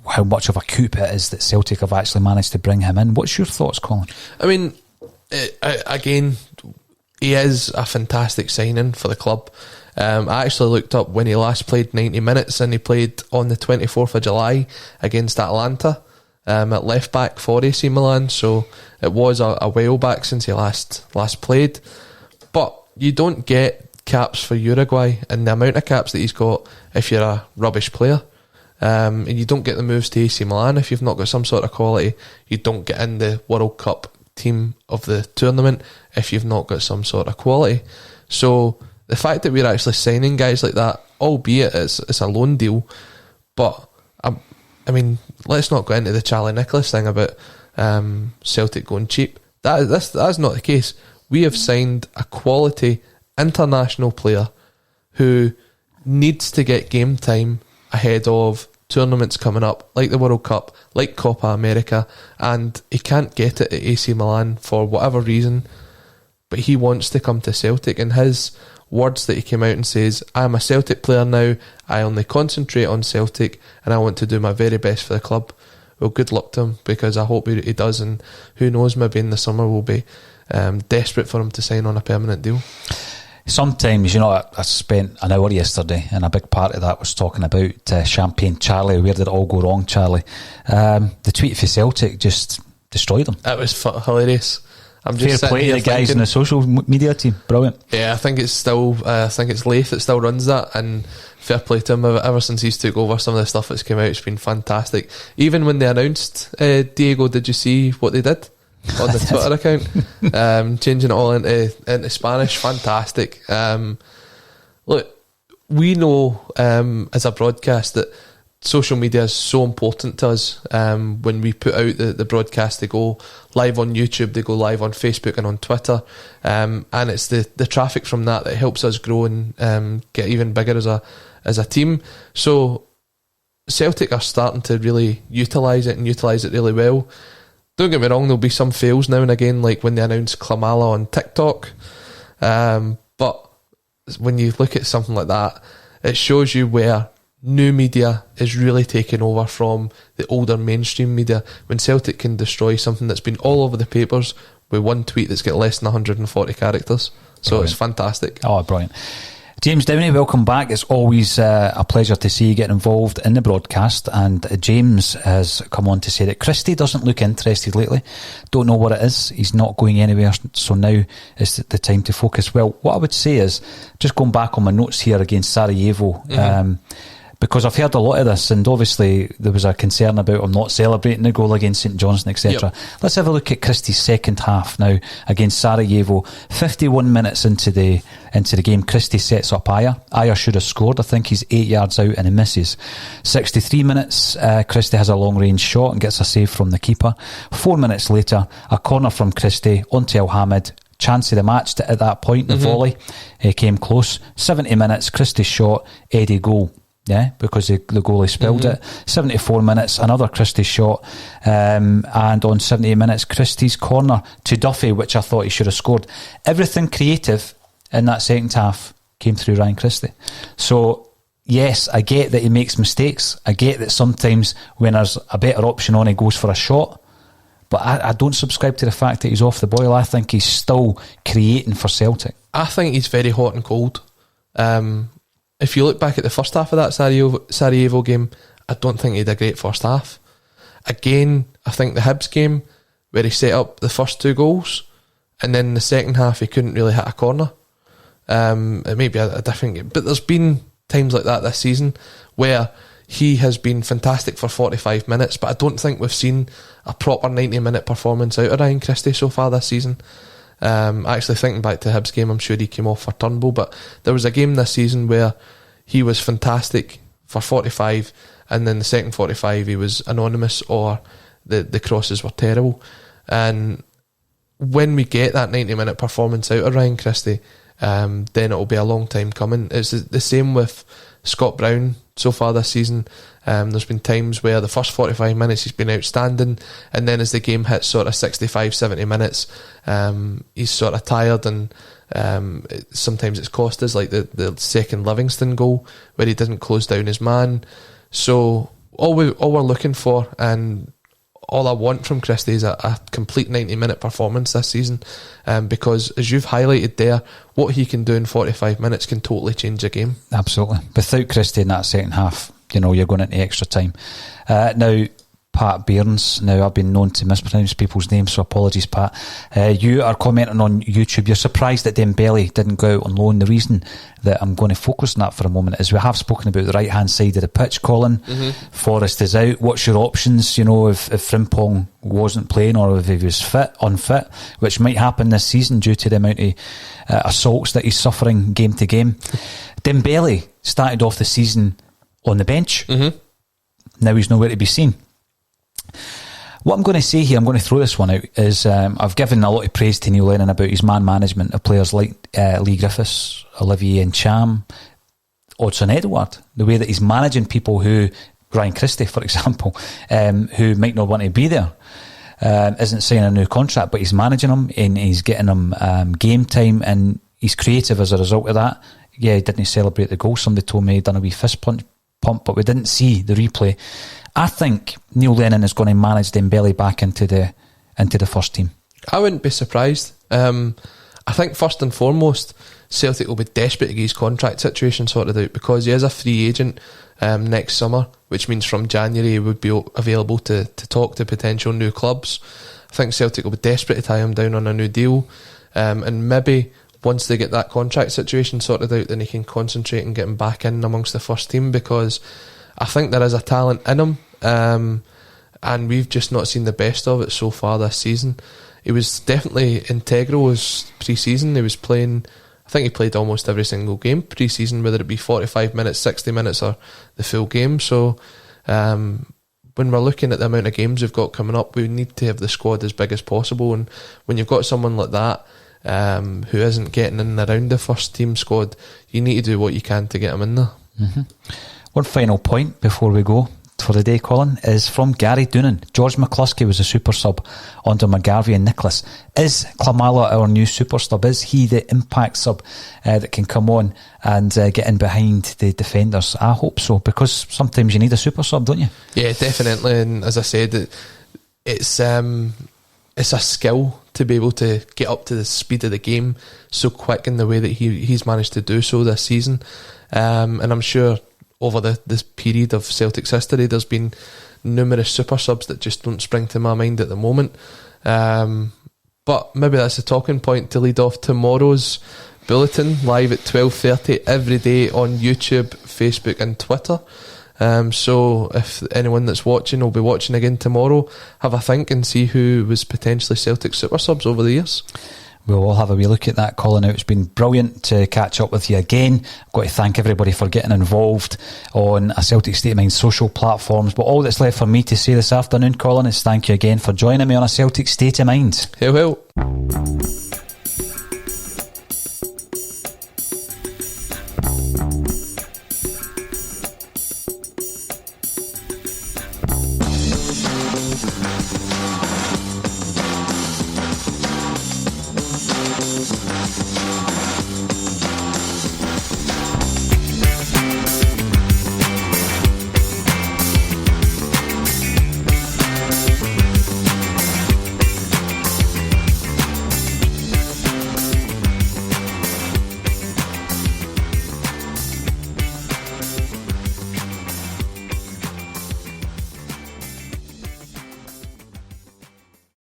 how much of a coup it is that Celtic have actually managed to bring him in. What's your thoughts, Colin? I mean, again, he is a fantastic signing for the club. I actually looked up when he last played 90 minutes, and he played on the 24th of July against Atalanta at left back for AC Milan, so it was a while back since he last played. But you don't get caps for Uruguay and the amount of caps that he's got if you're a rubbish player. And you don't get the moves to AC Milan if you've not got some sort of quality. You don't get in the World Cup team of the tournament if you've not got some sort of quality. So the fact that we're actually signing guys like that, albeit it's a loan deal, but I mean, let's not go into the Charlie Nicholas thing about Celtic going cheap. That's not the case. We have signed a quality international player who needs to get game time ahead of tournaments coming up, like the World Cup, like Copa America, and he can't get it at AC Milan for whatever reason. but he wants to come to Celtic, and his words that he came out and says, I'm a Celtic player now, I only concentrate on Celtic and I want to do my very best for the club. Well, good luck to him, because I hope he does, and who knows, maybe in the summer we'll be desperate for him to sign on a permanent deal. Sometimes, I spent an hour yesterday, and a big part of that was talking about Champagne Charlie. Where did it all go wrong, Charlie? The tweet for Celtic just destroyed him. It was hilarious. I'm just fair play to the guys thinking, in the social media team. Brilliant. Yeah, I think it's Leith that still runs that, and fair play to him. Ever since he's took over, some of the stuff that's come out, it's been fantastic. Even when they announced Diego, did you see what they did on the Twitter account? Changing it all into Spanish. Fantastic. Look, we know as a broadcast that social media is so important to us. When we put out the broadcast, they go live on YouTube, they go live on Facebook and on Twitter, and it's the traffic from that helps us grow and get even bigger as a team. So Celtic are starting to really utilise it, and utilise it really well. Don't get me wrong, there'll be some fails now and again, like when they announced Klamala on TikTok, but when you look at something like that, it shows you where new media is really taking over from the older mainstream media. When Celtic can destroy something that's been all over the papers with one tweet that's got less than 140 characters. So brilliant. It's fantastic. Oh, brilliant. James Downey, welcome back. It's always a pleasure to see you get involved in the broadcast, and James has come on to say that Christie doesn't look interested lately. Don't know what it is. He's not going anywhere, so now is the time to focus. Well, what I would say is, just going back on my notes here against Sarajevo, because I've heard a lot of this, and obviously there was a concern about him not celebrating the goal against St Johnstone, etc. Yep. Let's have a look at Christie's second half now against Sarajevo. 51 minutes into the game, Christie sets up Ayer. Ayer should have scored. I think he's 8 yards out and he misses. 63 minutes, Christie has a long range shot and gets a save from the keeper. 4 minutes later, a corner from Christie onto El Hamid. Chance of the match at that point, the volley came close. 70 minutes, Christie's shot, Eddie goal. Yeah, because the goalie spilled it. 74 minutes, another Christie shot, and on 78 minutes, Christie's corner to Duffy, which I thought he should have scored. Everything creative in that second half came through Ryan Christie. So yes, I get that he makes mistakes. I get that sometimes when there's a better option on, he goes for a shot. But I don't subscribe to the fact that he's off the boil. I think he's still creating for Celtic. I think he's very hot and cold. If you look back at the first half of that Sarajevo game, I don't think he had a great first half. Again, I think the Hibs game, where he set up the first 2 goals, and then the second half he couldn't really hit a corner. It may be a different game, but there's been times like that this season where he has been fantastic for 45 minutes, but I don't think we've seen a proper 90-minute performance out of Ryan Christie so far this season. Actually, thinking back to the Hibs game, I'm sure he came off for Turnbull, but there was a game this season where he was fantastic for 45, and then the second 45 he was anonymous, or the crosses were terrible. And when we get that 90-minute performance out of Ryan Christie, then it'll be a long time coming. It's the same with Scott Brown so far this season. There's been times where the first 45 minutes he's been outstanding, and then as the game hits sort of 65-70 minutes, he's sort of tired, and sometimes it's cost us, like the second Livingston goal where he didn't close down his man. So all we're looking for, and all I want from Christie, is a complete 90-minute performance this season, because as you've highlighted there, what he can do in 45 minutes can totally change a game. Absolutely. Without Christie in that second half, you're going into extra time. Now, Pat Beirns, now I've been known to mispronounce people's names, so apologies, Pat. You are commenting on YouTube, you're surprised that Dembele didn't go out on loan. The reason that I'm going to focus on that for a moment is we have spoken about the right hand side of the pitch, Colin. Forrest is out. What's your options, if Frimpong wasn't playing, or if he was unfit, which might happen this season due to the amount of assaults that he's suffering game to game. Dembele started off the season on the bench. Now he's nowhere to be seen. What I'm going to say here, I'm going to throw this one out, is I've given a lot of praise to Neil Lennon about his man management of players like Lee Griffiths, Olivier Ncham, Odsonne Edouard, the way that he's managing people who, Ryan Christie for example, who might not want to be there. isn't signing a new contract, but he's managing them and he's getting them game time, and he's creative as a result of that. Yeah, he didn't celebrate the goal. Somebody told me he done a wee fist pump, but we didn't see the replay. I think Neil Lennon is going to manage Dembele back into the first team. I wouldn't be surprised. I think first and foremost, Celtic will be desperate to get his contract situation sorted out, because he is a free agent next summer, which means from January he would be available to talk to potential new clubs. I think Celtic will be desperate to tie him down on a new deal, and maybe once they get that contract situation sorted out, then he can concentrate and get him back in amongst the first team, because I think there is a talent in him, and we've just not seen the best of it so far this season. He was definitely integral as pre-season. He was playing, I think he played almost every single game pre-season, whether it be 45 minutes, 60 minutes or the full game. So when we're looking at the amount of games we've got coming up, we need to have the squad as big as possible, and when you've got someone like that who isn't getting in and around the first team squad, you need to do what you can to get him in there. Mm-hmm. One final point before we go for the day, Colin, is from Gary Doonan. George McCluskey was a super sub under McGarvey and Nicholas. Is Klimala our new super sub? Is he the impact sub that can come on and get in behind the defenders? I hope so, because sometimes you need a super sub, don't you? Yeah, definitely. And as I said, it's a skill to be able to get up to the speed of the game so quick in the way that he's managed to do so this season. And I'm sure over this period of Celtic's history, there's been numerous super subs that just don't spring to my mind at the moment. But maybe that's a talking point to lead off tomorrow's Bulletin, live at 12:30 every day on YouTube, Facebook and Twitter. So if anyone that's watching will be watching again tomorrow, have a think and see who was potentially Celtic super subs over the years. We'll all have a wee look at that, Colin. It's been brilliant to catch up with you again. I've got to thank everybody for getting involved on a Celtic State of Mind social platforms. But all that's left for me to say this afternoon, Colin, is thank you again for joining me on a Celtic State of Mind. Hail, hail.